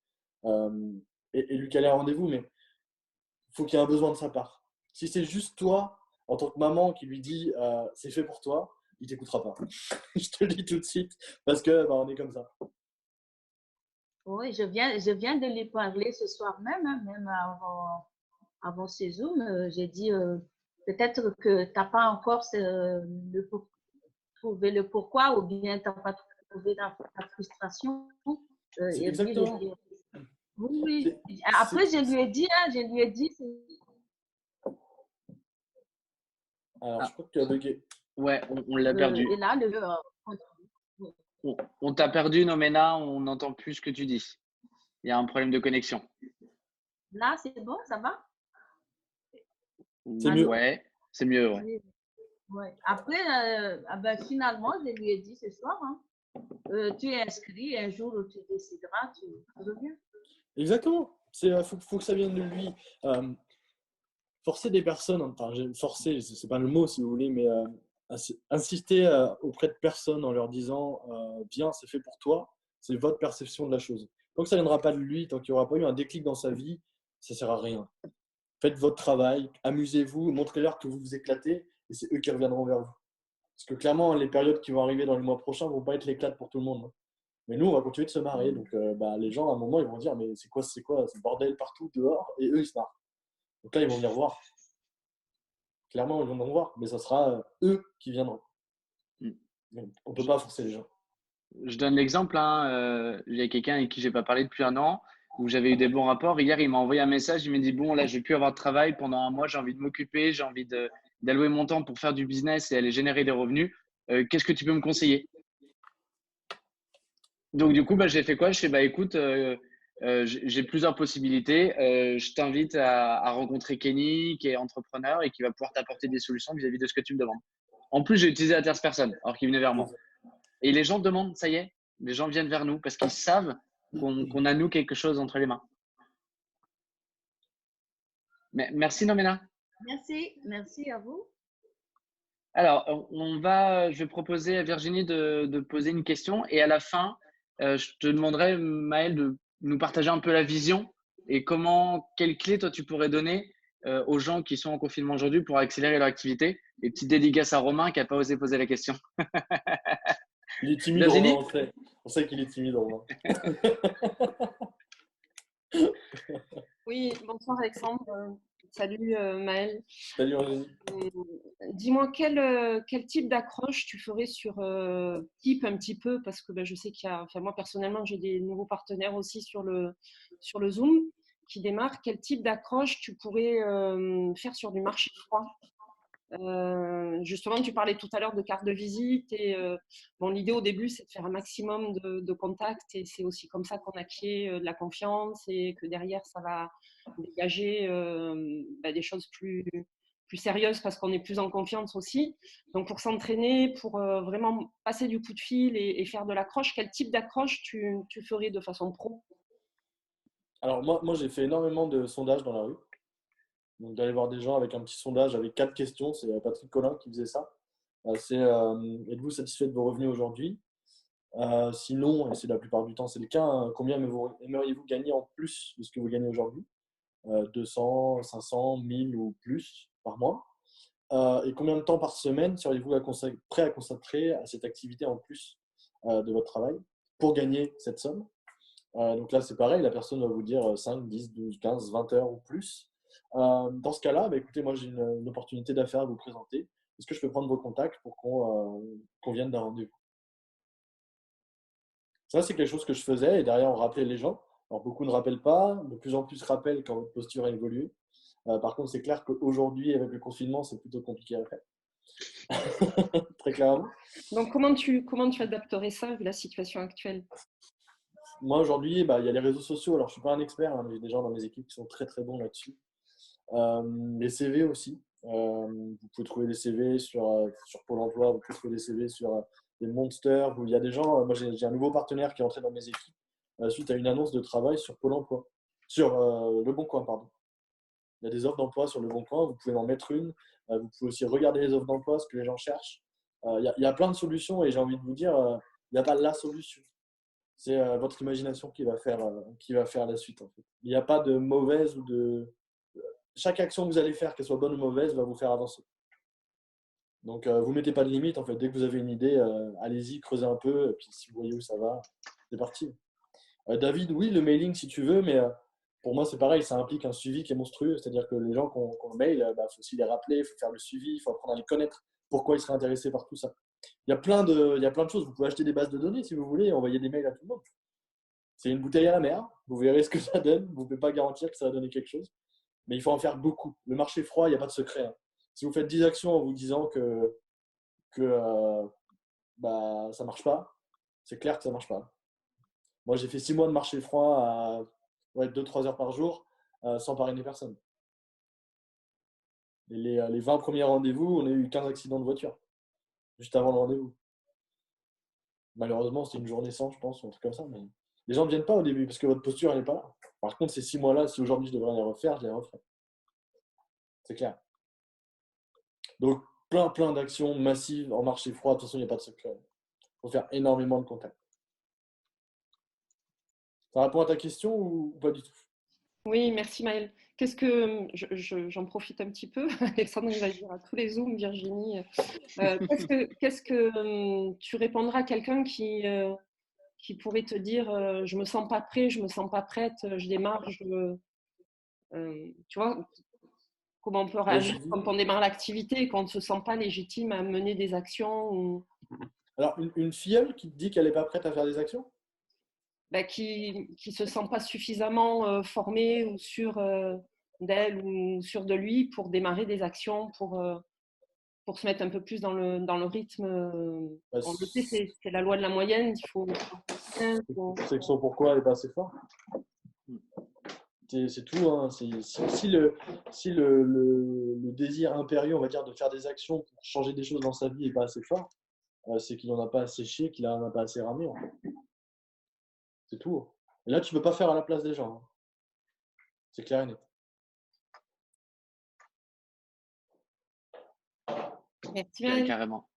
Et lui caler un rendez-vous, mais il faut qu'il y ait un besoin de sa part. Si c'est juste toi, en tant que maman, qui lui dit c'est fait pour toi, il ne t'écoutera pas. Je te le dis tout de suite parce que on est comme ça. Oui, je viens de lui parler ce soir même, hein, même avant ce Zoom. J'ai dit peut-être que tu n'as pas encore trouvé le pourquoi ou bien tu n'as pas trouvé ta frustration. C'est Et puis, exactement. oui. Après, je lui ai dit, Alors, je crois que tu as bugué. Ouais, on l'a perdu. Et là, On t'a perdu, Nomena, on n'entend plus ce que tu dis. Il y a un problème de connexion. Là, c'est bon, ça va? C'est mieux. Ouais, c'est mieux. Ouais. Oui. Ouais. Après, finalement, je lui ai dit ce soir, hein, tu es inscrit, un jour où tu décideras, tu reviens. Exactement. Faut que ça vienne de lui. Forcer des personnes, enfin, forcer, c'est pas le mot si vous voulez, mais insister auprès de personnes en leur disant viens, c'est fait pour toi, c'est votre perception de la chose. Tant que ça ne viendra pas de lui, tant qu'il n'y aura pas eu un déclic dans sa vie, ça ne sert à rien. Faites votre travail, amusez-vous, montrez-leur que vous vous éclatez et c'est eux qui reviendront vers vous. Parce que clairement, les périodes qui vont arriver dans les mois prochains ne vont pas être l'éclate pour tout le monde. Mais nous, on va continuer de se marrer. Donc, les gens, à un moment, ils vont dire mais c'est quoi ce bordel partout dehors? Et eux, ils se marrent. Donc là, ils vont venir voir. Clairement, ils vont venir voir, mais ça sera eux qui viendront. On ne peut pas forcer les gens. Je donne l'exemple. Il y a quelqu'un avec qui je n'ai pas parlé depuis un an, où j'avais eu des bons rapports. Hier, il m'a envoyé un message. Il m'a dit bon, là, je ne vais plus avoir de travail pendant un mois. J'ai envie de m'occuper. J'ai envie d'allouer mon temps pour faire du business et aller générer des revenus. Qu'est-ce que tu peux me conseiller? Donc, du coup, j'ai fait quoi? Je fais écoute, j'ai plusieurs possibilités. Je t'invite à rencontrer Kenny, qui est entrepreneur et qui va pouvoir t'apporter des solutions vis-à-vis de ce que tu me demandes. En plus, j'ai utilisé la tierce personne, alors qu'il venait vers moi. Et les gens demandent, ça y est, les gens viennent vers nous parce qu'ils savent qu'on a, nous, quelque chose entre les mains. Mais, merci, Nomena. Merci à vous. Alors, je vais proposer à Virginie de poser une question et à la fin, je te demanderai, Maëlle, de nous partager un peu la vision et quelles clés toi tu pourrais donner aux gens qui sont en confinement aujourd'hui pour accélérer leur activité. Et petite dédicace à Romain qui n'a pas osé poser la question. Il est timide, Virginie. Romain, on sait qu'il est timide, Romain. Oui, bonsoir Alexandre. Salut Maëlle. Salut Virginie. Dis-moi quel type d'accroche tu ferais sur Keep un petit peu, parce que je sais moi personnellement j'ai des nouveaux partenaires aussi sur le Zoom qui démarrent. Quel type d'accroche tu pourrais faire sur du marché froid? Justement, tu parlais tout à l'heure de carte de visite et bon, l'idée au début, c'est de faire un maximum de contacts et c'est aussi comme ça qu'on acquiert de la confiance et que derrière, ça va dégager des choses plus sérieuses parce qu'on est plus en confiance aussi. Donc, pour s'entraîner, pour vraiment passer du coup de fil et faire de l'accroche, quel type d'accroche tu ferais de façon pro? Alors moi j'ai fait énormément de sondages dans la rue. Donc d'aller voir des gens avec un petit sondage avec 4 questions, c'est Patrick Collin qui faisait ça. C'est êtes-vous satisfait de vos revenus aujourd'hui? Sinon, et c'est la plupart du temps c'est le cas, hein, combien aimeriez-vous gagner en plus de ce que vous gagnez aujourd'hui? 200, 500, 1000 ou plus par mois. Et combien de temps par semaine seriez-vous prêt à consacrer à cette activité en plus de votre travail pour gagner cette somme? Donc là, c'est pareil, la personne va vous dire 5, 10, 12, 15, 20 heures ou plus. Dans ce cas-là, écoutez, moi j'ai une opportunité d'affaires à vous présenter. Est-ce que je peux prendre vos contacts pour qu'on vienne d'un rendez-vous? Ça, c'est quelque chose que je faisais et derrière, on rappelait les gens. Alors, beaucoup ne rappellent pas, de plus en plus rappellent quand votre posture a évolué. Par contre, c'est clair qu'aujourd'hui, avec le confinement, c'est plutôt compliqué à faire. Très clairement. Donc, comment tu adapterais ça vu la situation actuelle? Moi, aujourd'hui, il y a les réseaux sociaux. Alors, je ne suis pas un expert, hein, mais j'ai des gens dans mes équipes qui sont très, très bons là-dessus. Les CV aussi. Vous pouvez trouver des CV sur Pôle emploi, vous pouvez trouver des CV sur des Monsters. Où il y a des gens, moi, j'ai un nouveau partenaire qui est entré dans mes équipes suite à une annonce de travail sur Pôle emploi. Sur Le Bon Coin, pardon. Il y a des offres d'emploi sur Le Bon Coin, vous pouvez en mettre une. Vous pouvez aussi regarder les offres d'emploi, ce que les gens cherchent. Il y a plein de solutions et j'ai envie de vous dire, il n'y a pas la solution. C'est votre imagination qui va faire la suite. En fait. Il n'y a pas de mauvaise ou de… Chaque action que vous allez faire, qu'elle soit bonne ou mauvaise, va vous faire avancer. Donc, vous ne mettez pas de limite. En fait. Dès que vous avez une idée, allez-y, creusez un peu. Et puis, si vous voyez où ça va, c'est parti. David, oui, le mailing si tu veux, mais pour moi, c'est pareil. Ça implique un suivi qui est monstrueux. C'est-à-dire que les gens qu'on mail, faut aussi les rappeler, il faut faire le suivi, il faut apprendre à les connaître. Pourquoi ils seraient intéressés par tout ça. Il y a plein de choses. Vous pouvez acheter des bases de données si vous voulez et envoyer des mails à tout le monde. C'est une bouteille à la mer. Vous verrez ce que ça donne. Vous ne pouvez pas garantir que ça va donner quelque chose. Mais il faut en faire beaucoup. Le marché froid, il n'y a pas de secret. Hein. Si vous faites 10 actions en vous disant que ça ne marche pas, c'est clair que ça ne marche pas. Moi, j'ai fait 6 mois de marché froid à 2-3 heures par jour sans parrainer personne. Et les 20 premiers rendez-vous, on a eu 15 accidents de voiture juste avant le rendez-vous. Malheureusement, c'était une journée sans, je pense, ou un truc comme ça. Mais les gens ne viennent pas au début parce que votre posture n'est pas là. Par contre, ces 6 mois-là, si aujourd'hui je devrais les refaire, je les referai. C'est clair. Donc, plein d'actions massives en marché froid. De toute façon, il n'y a pas de secret. Il faut faire énormément de contacts. Ça répond à ta question ou pas du tout? Oui, merci Maëlle. Qu'est-ce que j'en profite un petit peu. Alexandre, il va dire à tous les Zooms, Virginie. Qu'est-ce que tu répondras à quelqu'un qui pourrait te dire je me sens pas prêt, je me sens pas prête, je démarre, tu vois, comment on peut réagir quand on démarre l'activité et qu'on ne se sent pas légitime à mener des actions ou… Alors, une filleule qui te dit qu'elle n'est pas prête à faire des actions? Qui ne se sent pas suffisamment formée ou sûre d'elle ou sûre de lui pour démarrer des actions, pour se mettre un peu plus dans le rythme. On le sait, c'est la loi de la moyenne. Il faut… C'est que son pourquoi n'est pas assez fort. C'est tout. Hein. Si le désir impérieux, on va dire, de faire des actions pour changer des choses dans sa vie n'est pas assez fort, c'est qu'il n'en a pas assez chié, qu'il n'en a pas assez ramé. En fait. C'est tout. Et là, tu ne peux pas faire à la place des gens. Hein. C'est clair et net. Merci. Carrément.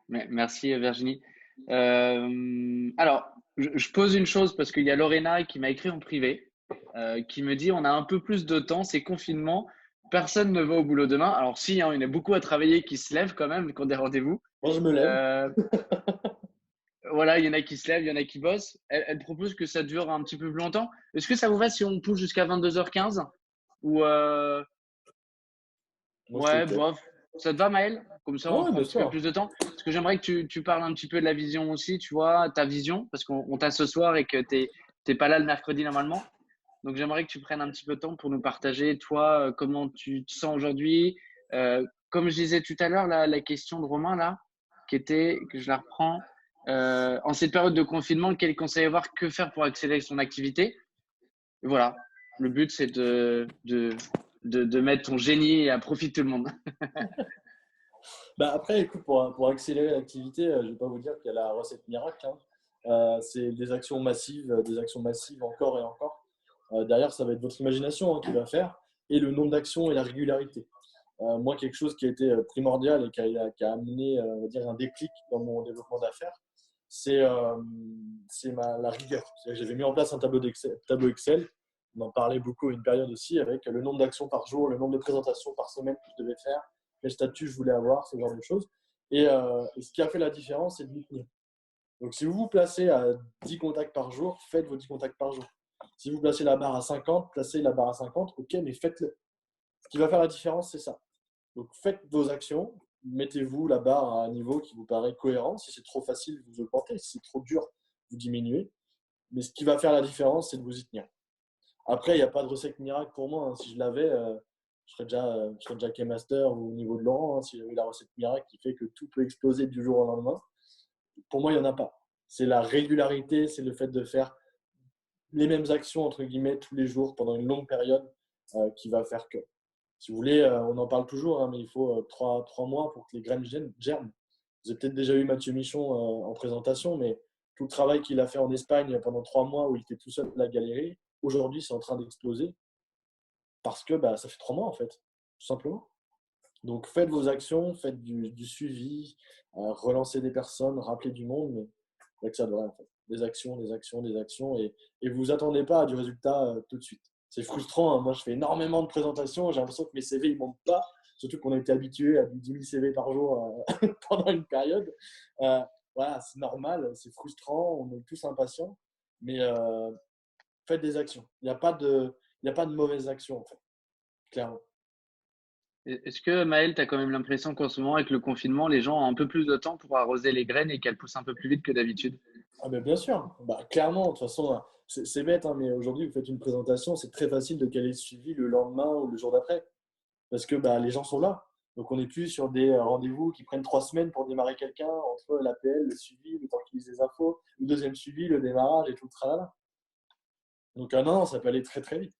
Merci Virginie. Alors, je pose une chose parce qu'il y a Lorena qui m'a écrit en privé, qui me dit on a un peu plus de temps, c'est confinement, personne ne va au boulot demain. Alors si, hein, il y en a beaucoup à travailler qui se lèvent quand même, qui ont des rendez-vous. Moi, je me lève. Voilà, il y en a qui se lèvent, il y en a qui bossent. Elle propose que ça dure un petit peu plus longtemps. Est-ce que ça vous va si on pousse jusqu'à 22h15 ou ouais, bof. Ça te va, Maëlle? Comme ça, on prend un petit peu plus de temps. Parce que j'aimerais que tu parles un petit peu de la vision aussi, tu vois, ta vision, parce qu'on t'a ce soir et que tu n'es pas là le mercredi normalement. Donc, j'aimerais que tu prennes un petit peu de temps pour nous partager, toi, comment tu te sens aujourd'hui, comme je disais tout à l'heure, la question de Romain, là, que je la reprends, en cette période de confinement, quel conseil avoir, que faire pour accélérer son activité? Et voilà, le but, c'est de mettre ton génie à profit de tout le monde. Bah après, écoute, pour accélérer l'activité, je ne vais pas vous dire qu'il y a la recette miracle, hein. C'est des actions massives encore et encore. Derrière, ça va être votre imagination, hein, qui va faire, et le nombre d'actions et la régularité. Moi, quelque chose qui a été primordial et qui a amené, on va dire, un déclic dans mon développement d'affaires, c'est la rigueur. J'avais mis en place un tableau Excel. On en parlait beaucoup à une période aussi, avec le nombre d'actions par jour, le nombre de présentations par semaine que je devais faire, quel statut je voulais avoir, ce genre de choses. Et ce qui a fait la différence, c'est de m'y tenir. Donc, si vous vous placez à 10 contacts par jour, faites vos 10 contacts par jour. Si vous placez la barre à 50, placez la barre à 50, ok, mais faites-le. Ce qui va faire la différence, c'est ça. Donc, faites vos actions, mettez-vous la barre à un niveau qui vous paraît cohérent. Si c'est trop facile, vous augmentez. Si c'est trop dur, vous diminuez. Mais ce qui va faire la différence, c'est de vous y tenir. Après, il n'y a pas de recette miracle pour moi, hein. Si je l'avais, je serais déjà K-Master ou au niveau de Laurent, hein, si j'avais la recette miracle qui fait que tout peut exploser du jour au lendemain. Pour moi, il n'y en a pas. C'est la régularité, c'est le fait de faire les mêmes actions, entre guillemets, tous les jours pendant une longue période qui va faire que. Si vous voulez, on en parle toujours, hein, mais il faut 3 mois pour que les graines germent. Vous avez peut-être déjà eu Mathieu Michon en présentation, mais tout le travail qu'il a fait en Espagne pendant 3 mois où il était tout seul à la galérie, aujourd'hui, c'est en train d'exploser parce que ça fait 3 mois, en fait, tout simplement. Donc, faites vos actions, faites du suivi, relancez des personnes, rappelez du monde, mais avec ça de vrai, en fait. Des actions, et vous vous attendez pas à du résultat tout de suite. C'est frustrant, hein. Moi, je fais énormément de présentations, j'ai l'impression que mes CV, ils ne montent pas, surtout qu'on a été habitué à du 10 000 CV par jour pendant une période. Voilà, c'est normal, c'est frustrant, on est tous impatients, mais faites des actions. Il n'y a pas de mauvaises actions, en fait, clairement. Est-ce que, Maël, tu as quand même l'impression qu'en ce moment, avec le confinement, les gens ont un peu plus de temps pour arroser les graines et qu'elles poussent un peu plus vite que d'habitude? Ah ben bien sûr, clairement, de toute façon, c'est bête, hein, mais aujourd'hui, vous faites une présentation, c'est très facile de caler le suivi le lendemain ou le jour d'après, parce que les gens sont là. Donc, on n'est plus sur des rendez-vous qui prennent 3 semaines pour démarrer quelqu'un, entre l'APL, le suivi, le temps qu'il lise les infos, le deuxième suivi, le démarrage et tout le tralala. Donc, non, ça peut aller très, très vite.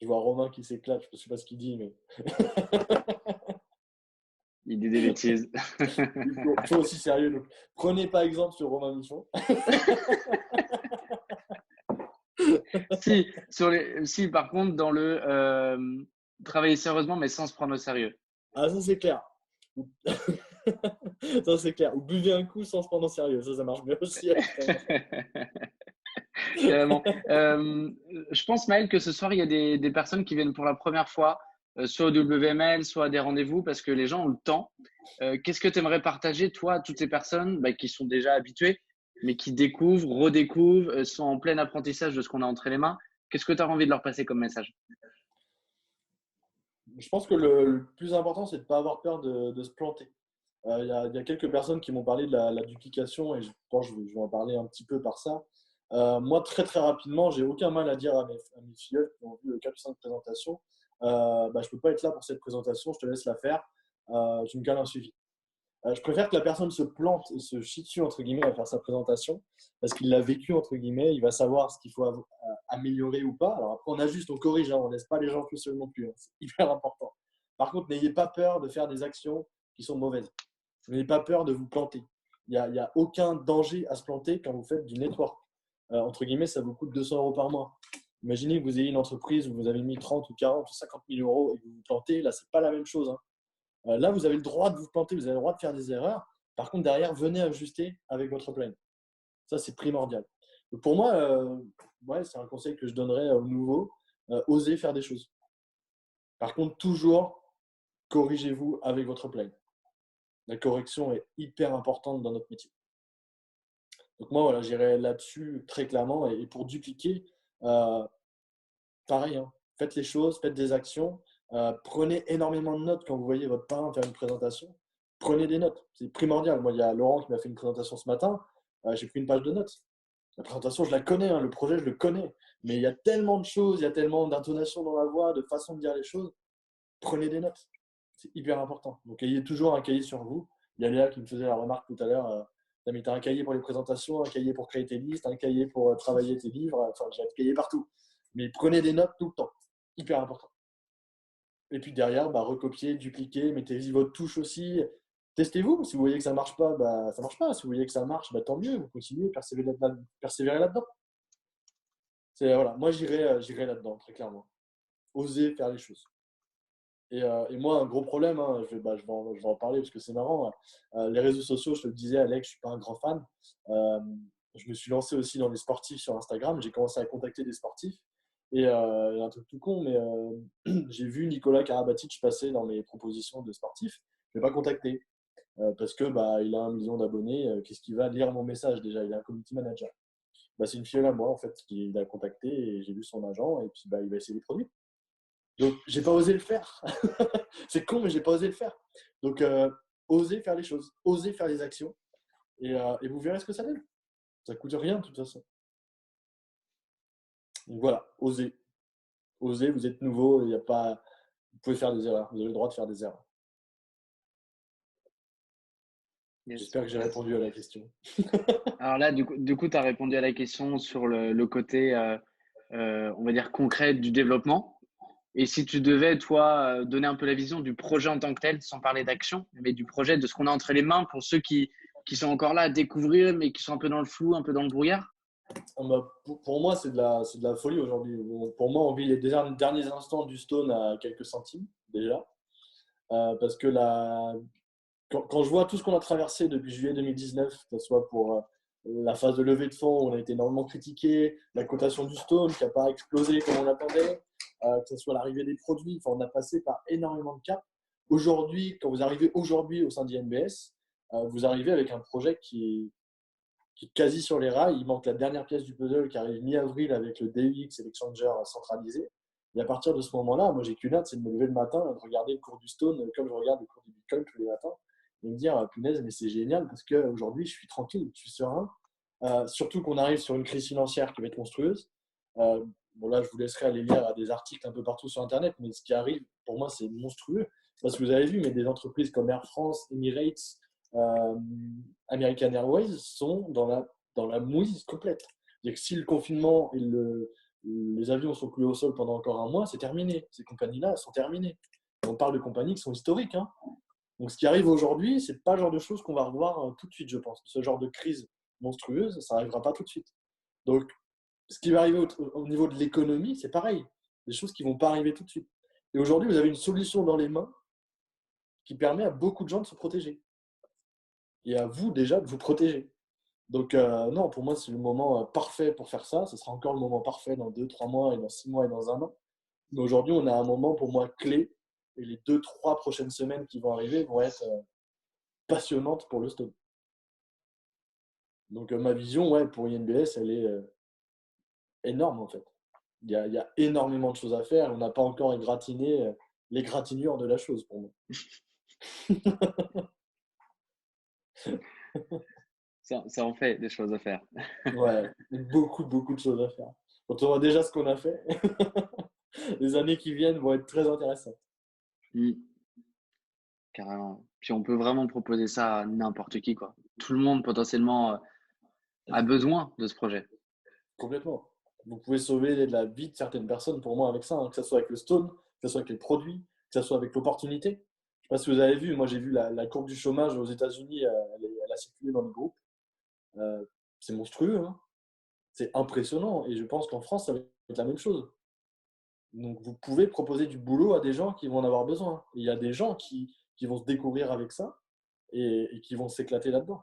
Je vois Romain qui s'éclate, je ne sais pas ce qu'il dit, mais… Il dit des bêtises. Il faut aussi sérieux. Donc, prenez pas exemple sur Romain Michon. Si, par contre, dans le travailler sérieusement, mais sans se prendre au sérieux. Ah, ça, c'est clair. Ça, c'est clair. Ou buvez un coup sans se prendre au sérieux. Ça marche bien aussi. Carrément. Je pense, Maël, que ce soir, il y a des personnes qui viennent pour la première fois, soit au WML, soit à des rendez-vous, parce que les gens ont le temps. Qu'est-ce que tu aimerais partager, toi, à toutes ces personnes qui sont déjà habituées, mais qui découvrent, redécouvrent, sont en plein apprentissage de ce qu'on a entre les mains? Qu'est-ce que tu as envie de leur passer comme message? Je pense que le plus important, c'est de ne pas avoir peur de se planter. Il y a quelques personnes qui m'ont parlé de la duplication et je pense que je vais en parler un petit peu par ça. Moi, très très rapidement, j'ai aucun mal à dire à mes filles qui ont vu 4 ou 5 présentations, je ne peux pas être là pour cette présentation, je te laisse la faire, tu me cales un suivi. Je préfère que la personne se plante et se chie dessus, entre guillemets, à faire sa présentation, parce qu'il l'a vécu, entre guillemets, il va savoir ce qu'il faut améliorer ou pas. Alors après, on ajuste, on corrige, hein, on ne laisse pas les gens tout seuls non plus, hein, c'est hyper important. Par contre, n'ayez pas peur de faire des actions qui sont mauvaises. N'ayez pas peur de vous planter. Il n'y a aucun danger à se planter quand vous faites du network. Entre guillemets, ça vous coûte 200 € par mois. Imaginez que vous ayez une entreprise où vous avez mis 30 ou 40 ou 50 000 € et que vous vous plantez. Là, ce n'est pas la même chose, hein. Là, vous avez le droit de vous planter, vous avez le droit de faire des erreurs. Par contre, derrière, venez ajuster avec votre plan. Ça, c'est primordial. Donc, pour moi, c'est un conseil que je donnerais aux nouveaux. Osez faire des choses. Par contre, toujours, corrigez-vous avec votre plan. La correction est hyper importante dans notre métier. Donc moi, voilà, j'irai là-dessus très clairement. Et pour dupliquer, pareil, hein, faites les choses, faites des actions. Prenez énormément de notes quand vous voyez votre parrain faire une présentation. Prenez des notes, c'est primordial. Moi, il y a Laurent qui m'a fait une présentation ce matin. J'ai pris une page de notes. La présentation, je la connais, hein, le projet, je le connais. Mais il y a tellement de choses, il y a tellement d'intonation dans la voix, de façon de dire les choses. Prenez des notes. C'est hyper important. Donc, ayez toujours un cahier sur vous. Il y a Léa qui me faisait la remarque tout à l'heure. Tu as un cahier pour les présentations, un cahier pour créer tes listes, un cahier pour travailler tes livres. Enfin, j'ai un cahier partout. Mais prenez des notes tout le temps. Hyper important. Et puis derrière, recopier, dupliquer, mettez-y votre touche aussi. Testez-vous. Si vous voyez que ça ne marche pas, ça ne marche pas. Si vous voyez que ça marche, tant mieux. Vous continuez, persévérez là-dedans. Voilà. Moi, j'irai là-dedans, très clairement. Osez faire les choses. Et moi, un gros problème, hein, je vais en parler parce que c'est marrant. Les réseaux sociaux, je te le disais, Alex, je ne suis pas un grand fan. Je me suis lancé aussi dans les sportifs sur Instagram. J'ai commencé à contacter des sportifs. Et un truc tout con, mais j'ai vu Nicolas Karabatic passer dans mes propositions de sportifs. Je ne vais pas contacter parce que il a 1 million d'abonnés. Qu'est-ce qu'il va lire mon message déjà? Il est un community manager. C'est une fille à moi en fait qu'il a contacté et j'ai vu son agent et puis il va essayer les produits. Donc j'ai pas osé le faire. C'est con, mais j'ai pas osé le faire. Donc osez faire les choses, osez faire les actions et vous verrez ce que ça donne. Ça coûte rien de toute façon. Donc voilà, osez. Osez, vous êtes nouveau, vous pouvez faire des erreurs, vous avez le droit de faire des erreurs. Yes. J'espère que j'ai répondu à la question. Alors là, du coup, tu as répondu à la question sur le côté, on va dire, concret du développement. Et si tu devais, toi, donner un peu la vision du projet en tant que tel, sans parler d'action, mais du projet, de ce qu'on a entre les mains pour ceux qui sont encore là à découvrir, mais qui sont un peu dans le flou, un peu dans le brouillard? Pour moi, c'est de la folie aujourd'hui. Pour moi, on vit les derniers instants du Stone à quelques centimes, déjà. Parce que quand je vois tout ce qu'on a traversé depuis juillet 2019, que ce soit pour la phase de levée de fonds où on a été énormément critiqué, la cotation du Stone qui n'a pas explosé comme on l'attendait, que ce soit l'arrivée des produits, on a passé par énormément de caps. Aujourd'hui, quand vous arrivez aujourd'hui au sein d'INBS, vous arrivez avec un projet qui est quasi sur les rails. Il manque la dernière pièce du puzzle qui arrive mi-avril avec le DUX et l'exchanger centralisé. Et à partir de ce moment-là, moi, j'ai qu'une hâte, c'est de me lever le matin, de regarder le cours du Stone comme je regarde le cours du Bitcoin tous les matins et me dire, punaise, mais c'est génial parce qu'aujourd'hui, je suis tranquille, je suis serein. Surtout qu'on arrive sur une crise financière qui va être monstrueuse. Là, je vous laisserai aller lire des articles un peu partout sur Internet, mais ce qui arrive, pour moi, c'est monstrueux. Parce que vous avez vu, mais des entreprises comme Air France, Emirates, American Airways sont dans la mouise complète. C'est-à-dire que si le confinement et les avions sont cloués au sol pendant encore 1 mois, c'est terminé. Ces compagnies-là sont terminées. On parle de compagnies qui sont historiques. Hein. Donc, ce qui arrive aujourd'hui, ce n'est pas le genre de choses qu'on va revoir tout de suite, je pense. Ce genre de crise monstrueuse, ça n'arrivera pas tout de suite. Donc, ce qui va arriver au niveau de l'économie, c'est pareil. Des choses qui ne vont pas arriver tout de suite. Et aujourd'hui, vous avez une solution dans les mains qui permet à beaucoup de gens de se protéger. Et à vous déjà de vous protéger. Donc non, pour moi, c'est le moment parfait pour faire ça. Ce sera encore le moment parfait dans 2-3 mois, et dans 6 mois, et dans 1 an. Mais aujourd'hui, on a un moment pour moi clé. Et les 2-3 prochaines semaines qui vont arriver vont être passionnantes pour le Stone. Donc ma vision pour INBS, elle est énorme en fait. Il y a énormément de choses à faire. On n'a pas encore égratigné l'égratignure de la chose pour moi. Ça en fait des choses à faire. Ouais, beaucoup de choses à faire. Quand on voit déjà ce qu'on a fait, les années qui viennent vont être très intéressantes. Carrément. Puis on peut vraiment proposer ça à n'importe qui, quoi. Tout le monde potentiellement a besoin de ce projet. Complètement. Vous pouvez sauver la vie de certaines personnes pour moi avec ça, hein, que ce soit avec le Stone, que ce soit avec les produits, que ce soit avec l'opportunité. Je ne sais pas si vous avez vu, moi j'ai vu la courbe du chômage aux États-Unis, elle a circulé dans le groupe. C'est monstrueux, hein. C'est impressionnant et je pense qu'en France, ça va être la même chose. Donc vous pouvez proposer du boulot à des gens qui vont en avoir besoin. Et il y a des gens qui vont se découvrir avec ça et qui vont s'éclater là-dedans.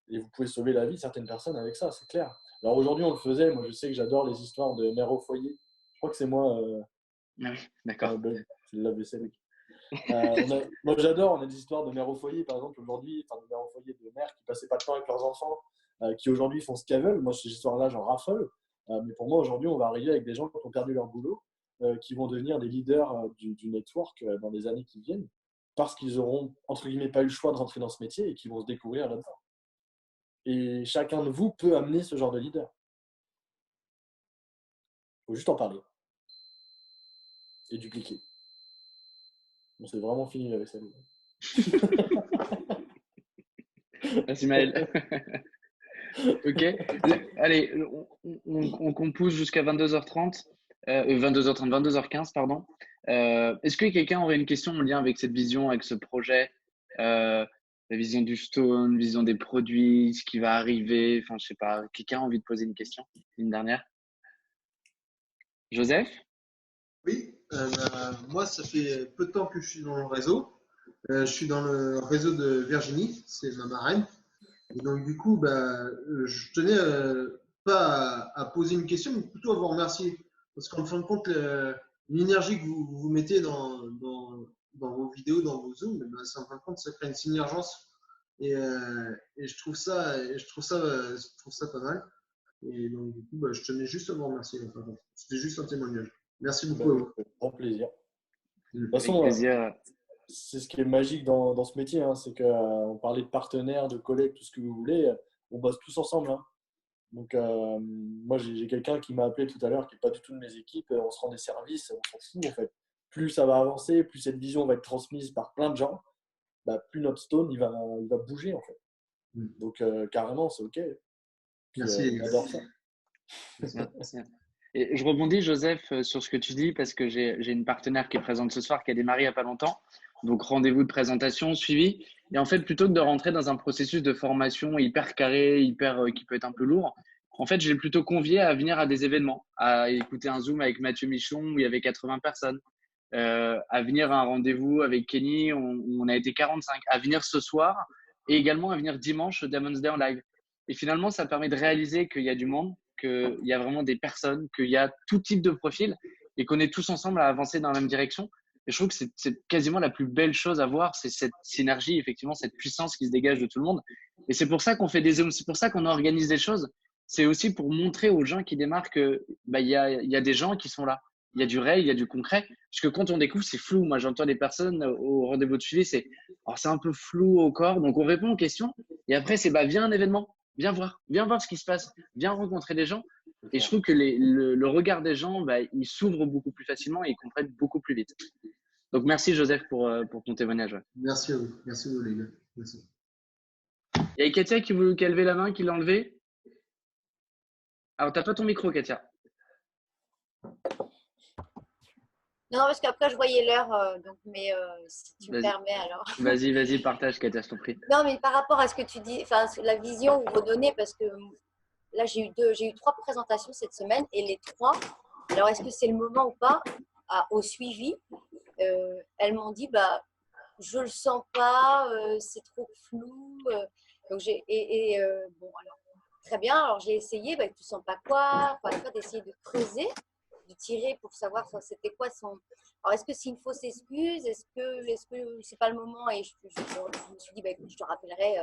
Et vous pouvez sauver la vie de certaines personnes avec ça, c'est clair. Alors aujourd'hui, on le faisait. Moi, je sais que j'adore les histoires de mères au foyer. Je crois que c'est moi. D'accord. Je l'avais celle. Moi, j'adore. On a des histoires de mères au foyer, par exemple, aujourd'hui, de mères au foyer, de mères qui passaient pas de temps avec leurs enfants, qui aujourd'hui font ce qu'elles veulent. Moi, ces histoires-là, j'en raffole. Mais pour moi, aujourd'hui, on va arriver avec des gens qui ont perdu leur boulot, qui vont devenir des leaders du network dans les années qui viennent, parce qu'ils auront, entre guillemets, pas eu le choix de rentrer dans ce métier et qui vont se découvrir là-dedans. Et chacun de vous peut amener ce genre de leader. Il faut juste en parler. Et dupliquer. Bon, c'est vraiment fini avec ça. Merci Maël. Ok. Allez, on pousse jusqu'à 22h30, 22h30, 22h15, pardon. Est-ce que quelqu'un aurait une question en lien avec cette vision, avec ce projet, la vision du Stone, vision des produits, ce qui va arriver, enfin, je sais pas, quelqu'un a envie de poser une question? Une dernière? Joseph? Oui, moi, ça fait peu de temps que je suis dans le réseau. Je suis dans le réseau de Virginie, c'est ma marraine. Et donc, du coup, je tenais pas à poser une question, mais plutôt à vous remercier. Parce qu'en fin de compte, l'énergie que vous mettez dans vos vidéos, dans vos Zooms, ça, en fin de compte, ça crée une synergence. Et je trouve ça pas mal. Et donc, du coup, je tenais juste à vous remercier. C'était juste un témoignage. Merci beaucoup à vous. Grand plaisir. De toute Avec façon, plaisir. c'est ce qui est magique dans ce métier, hein, c'est qu'on parlait de partenaires, de collègues, tout ce que vous voulez, on bosse tous ensemble. Hein. Donc, moi, j'ai quelqu'un qui m'a appelé tout à l'heure, qui n'est pas du tout de mes équipes, on se rend des services, on s'en fout en fait. Plus ça va avancer, plus cette vision va être transmise par plein de gens, plus notre Stone il va bouger en fait. Donc, carrément, c'est OK. Puis, Merci. j'adore ça. Merci. Et je rebondis, Joseph, sur ce que tu dis, parce que j'ai une partenaire qui est présente ce soir, qui a démarré il n'y a pas longtemps. Donc, rendez-vous de présentation, suivi. Et en fait, plutôt que de rentrer dans un processus de formation hyper carré, qui peut être un peu lourd, en fait, je l'ai plutôt convié à venir à des événements, à écouter un Zoom avec Mathieu Michon où il y avait 80 personnes, à venir à un rendez-vous avec Kenny où on a été 45, à venir ce soir et également à venir dimanche au Demon's Day en live. Et finalement, ça permet de réaliser qu'il y a du monde, qu'il y a vraiment des personnes, qu'il y a tout type de profil et qu'on est tous ensemble à avancer dans la même direction. Et je trouve que c'est quasiment la plus belle chose à voir, c'est cette synergie, effectivement, cette puissance qui se dégage de tout le monde. Et c'est pour ça qu'on fait des Zooms, c'est pour ça qu'on organise des choses. C'est aussi pour montrer aux gens qui démarrent que il y a des gens qui sont là. Il y a du réel, il y a du concret. Parce que quand on découvre, c'est flou. Moi, j'entends des personnes au rendez-vous de suivi, c'est un peu flou au corps. Donc, on répond aux questions. Et après, c'est viens à un événement, viens voir ce qui se passe, viens rencontrer des gens. Et je trouve que le regard des gens, il s'ouvre beaucoup plus facilement et ils comprennent beaucoup plus vite. Donc, merci Joseph pour ton témoignage. Merci à vous. Merci à vous, les gars. Merci. Il y a Katia qui a levé la main, qui l'a enlevé. Alors, tu n'as pas ton micro, Katia. Non, parce qu'après, je voyais l'heure, mais si tu me permets, alors. Vas-y, partage, Katia, je t'en prie. Non, mais par rapport à ce que tu dis, enfin, la vision que vous redonnez, parce que là, j'ai eu 3 présentations cette semaine et les 3, alors est-ce que c'est le moment ou pas, au suivi, elles m'ont dit, je le sens pas, c'est trop flou. Donc bon, alors, très bien, alors j'ai essayé, tu sens pas quoi, enfin, d'essayer de creuser, de tirer pour savoir c'était quoi son. Alors, est-ce que c'est une fausse excuse? Est-ce que c'est pas le moment? Et je me suis dit, écoute, je te rappellerai,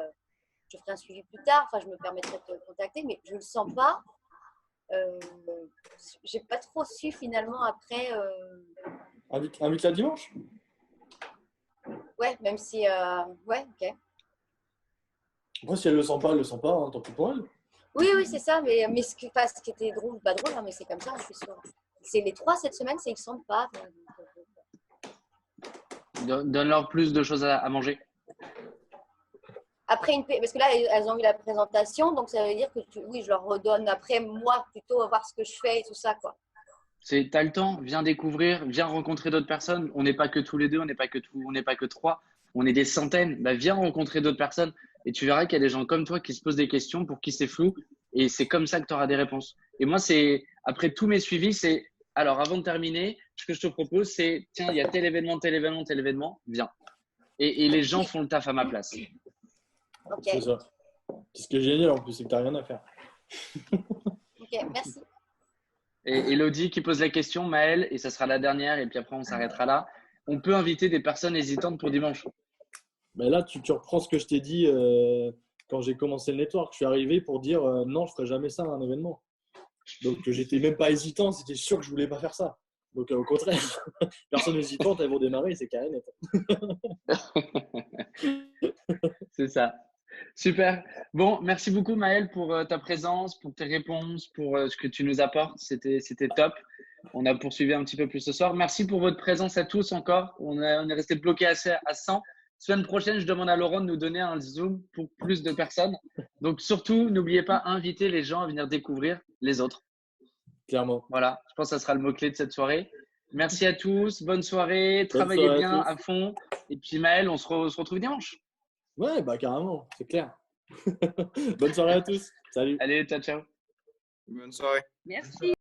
je ferai un suivi plus tard. Enfin, je me permettrai de te contacter, mais je le sens pas. J'ai pas trop su finalement après. Invite-la dimanche. Ouais, même si. Ouais, ok. Après, si elle le sent pas, hein, tant pis pour elle. Oui, c'est ça. Mais ce qui était drôle, pas drôle, hein, mais c'est comme ça, je suis sûre. C'est les 3 cette semaine, c'est qu'ils ne sentent pas. Donne-leur plus de choses à manger. Après, parce que là, elles ont eu la présentation, donc ça veut dire que je leur redonne après, moi, plutôt, à voir ce que je fais et tout ça, quoi. Tu as le temps, viens découvrir, viens rencontrer d'autres personnes. On n'est pas que tous les deux, on n'est pas que 3, on est des centaines. Viens rencontrer d'autres personnes et tu verras qu'il y a des gens comme toi qui se posent des questions pour qui c'est flou et c'est comme ça que tu auras des réponses. Et moi, après tous mes suivis, alors avant de terminer, ce que je te propose, c'est tiens, il y a tel événement, viens. Et les gens font le taf à ma place. Ok. C'est ça. C'est ce qui est génial en plus, c'est que tu n'as rien à faire. Ok, merci. Et Elodie qui pose la question, Maëlle, et ça sera la dernière, et puis après on s'arrêtera là. On peut inviter des personnes hésitantes pour dimanche. Là, tu reprends ce que je t'ai dit quand j'ai commencé le network. Je suis arrivé pour dire non, je ne ferai jamais ça à un événement. Donc, j'étais même pas hésitant, c'était sûr que je ne voulais pas faire ça. Donc, au contraire, personne hésitante, elles vont démarrer, c'est carré net. C'est ça. Super. Bon, merci beaucoup Maël pour ta présence, pour tes réponses, pour ce que tu nous apportes. C'était top. On a poursuivi un petit peu plus ce soir. Merci pour votre présence à tous encore. On est resté bloqué à 100. Semaine prochaine, je demande à Laurent de nous donner un Zoom pour plus de personnes. Donc surtout, n'oubliez pas, inviter les gens à venir découvrir les autres. Clairement. Voilà, je pense que ça sera le mot-clé de cette soirée. Merci à tous. Bonne soirée. Travaillez bien à fond. Et puis Maël, on se retrouve dimanche. Ouais, bah carrément, c'est clair. Bonne soirée à tous. Salut. Allez, ciao, ciao. Bonne soirée. Merci.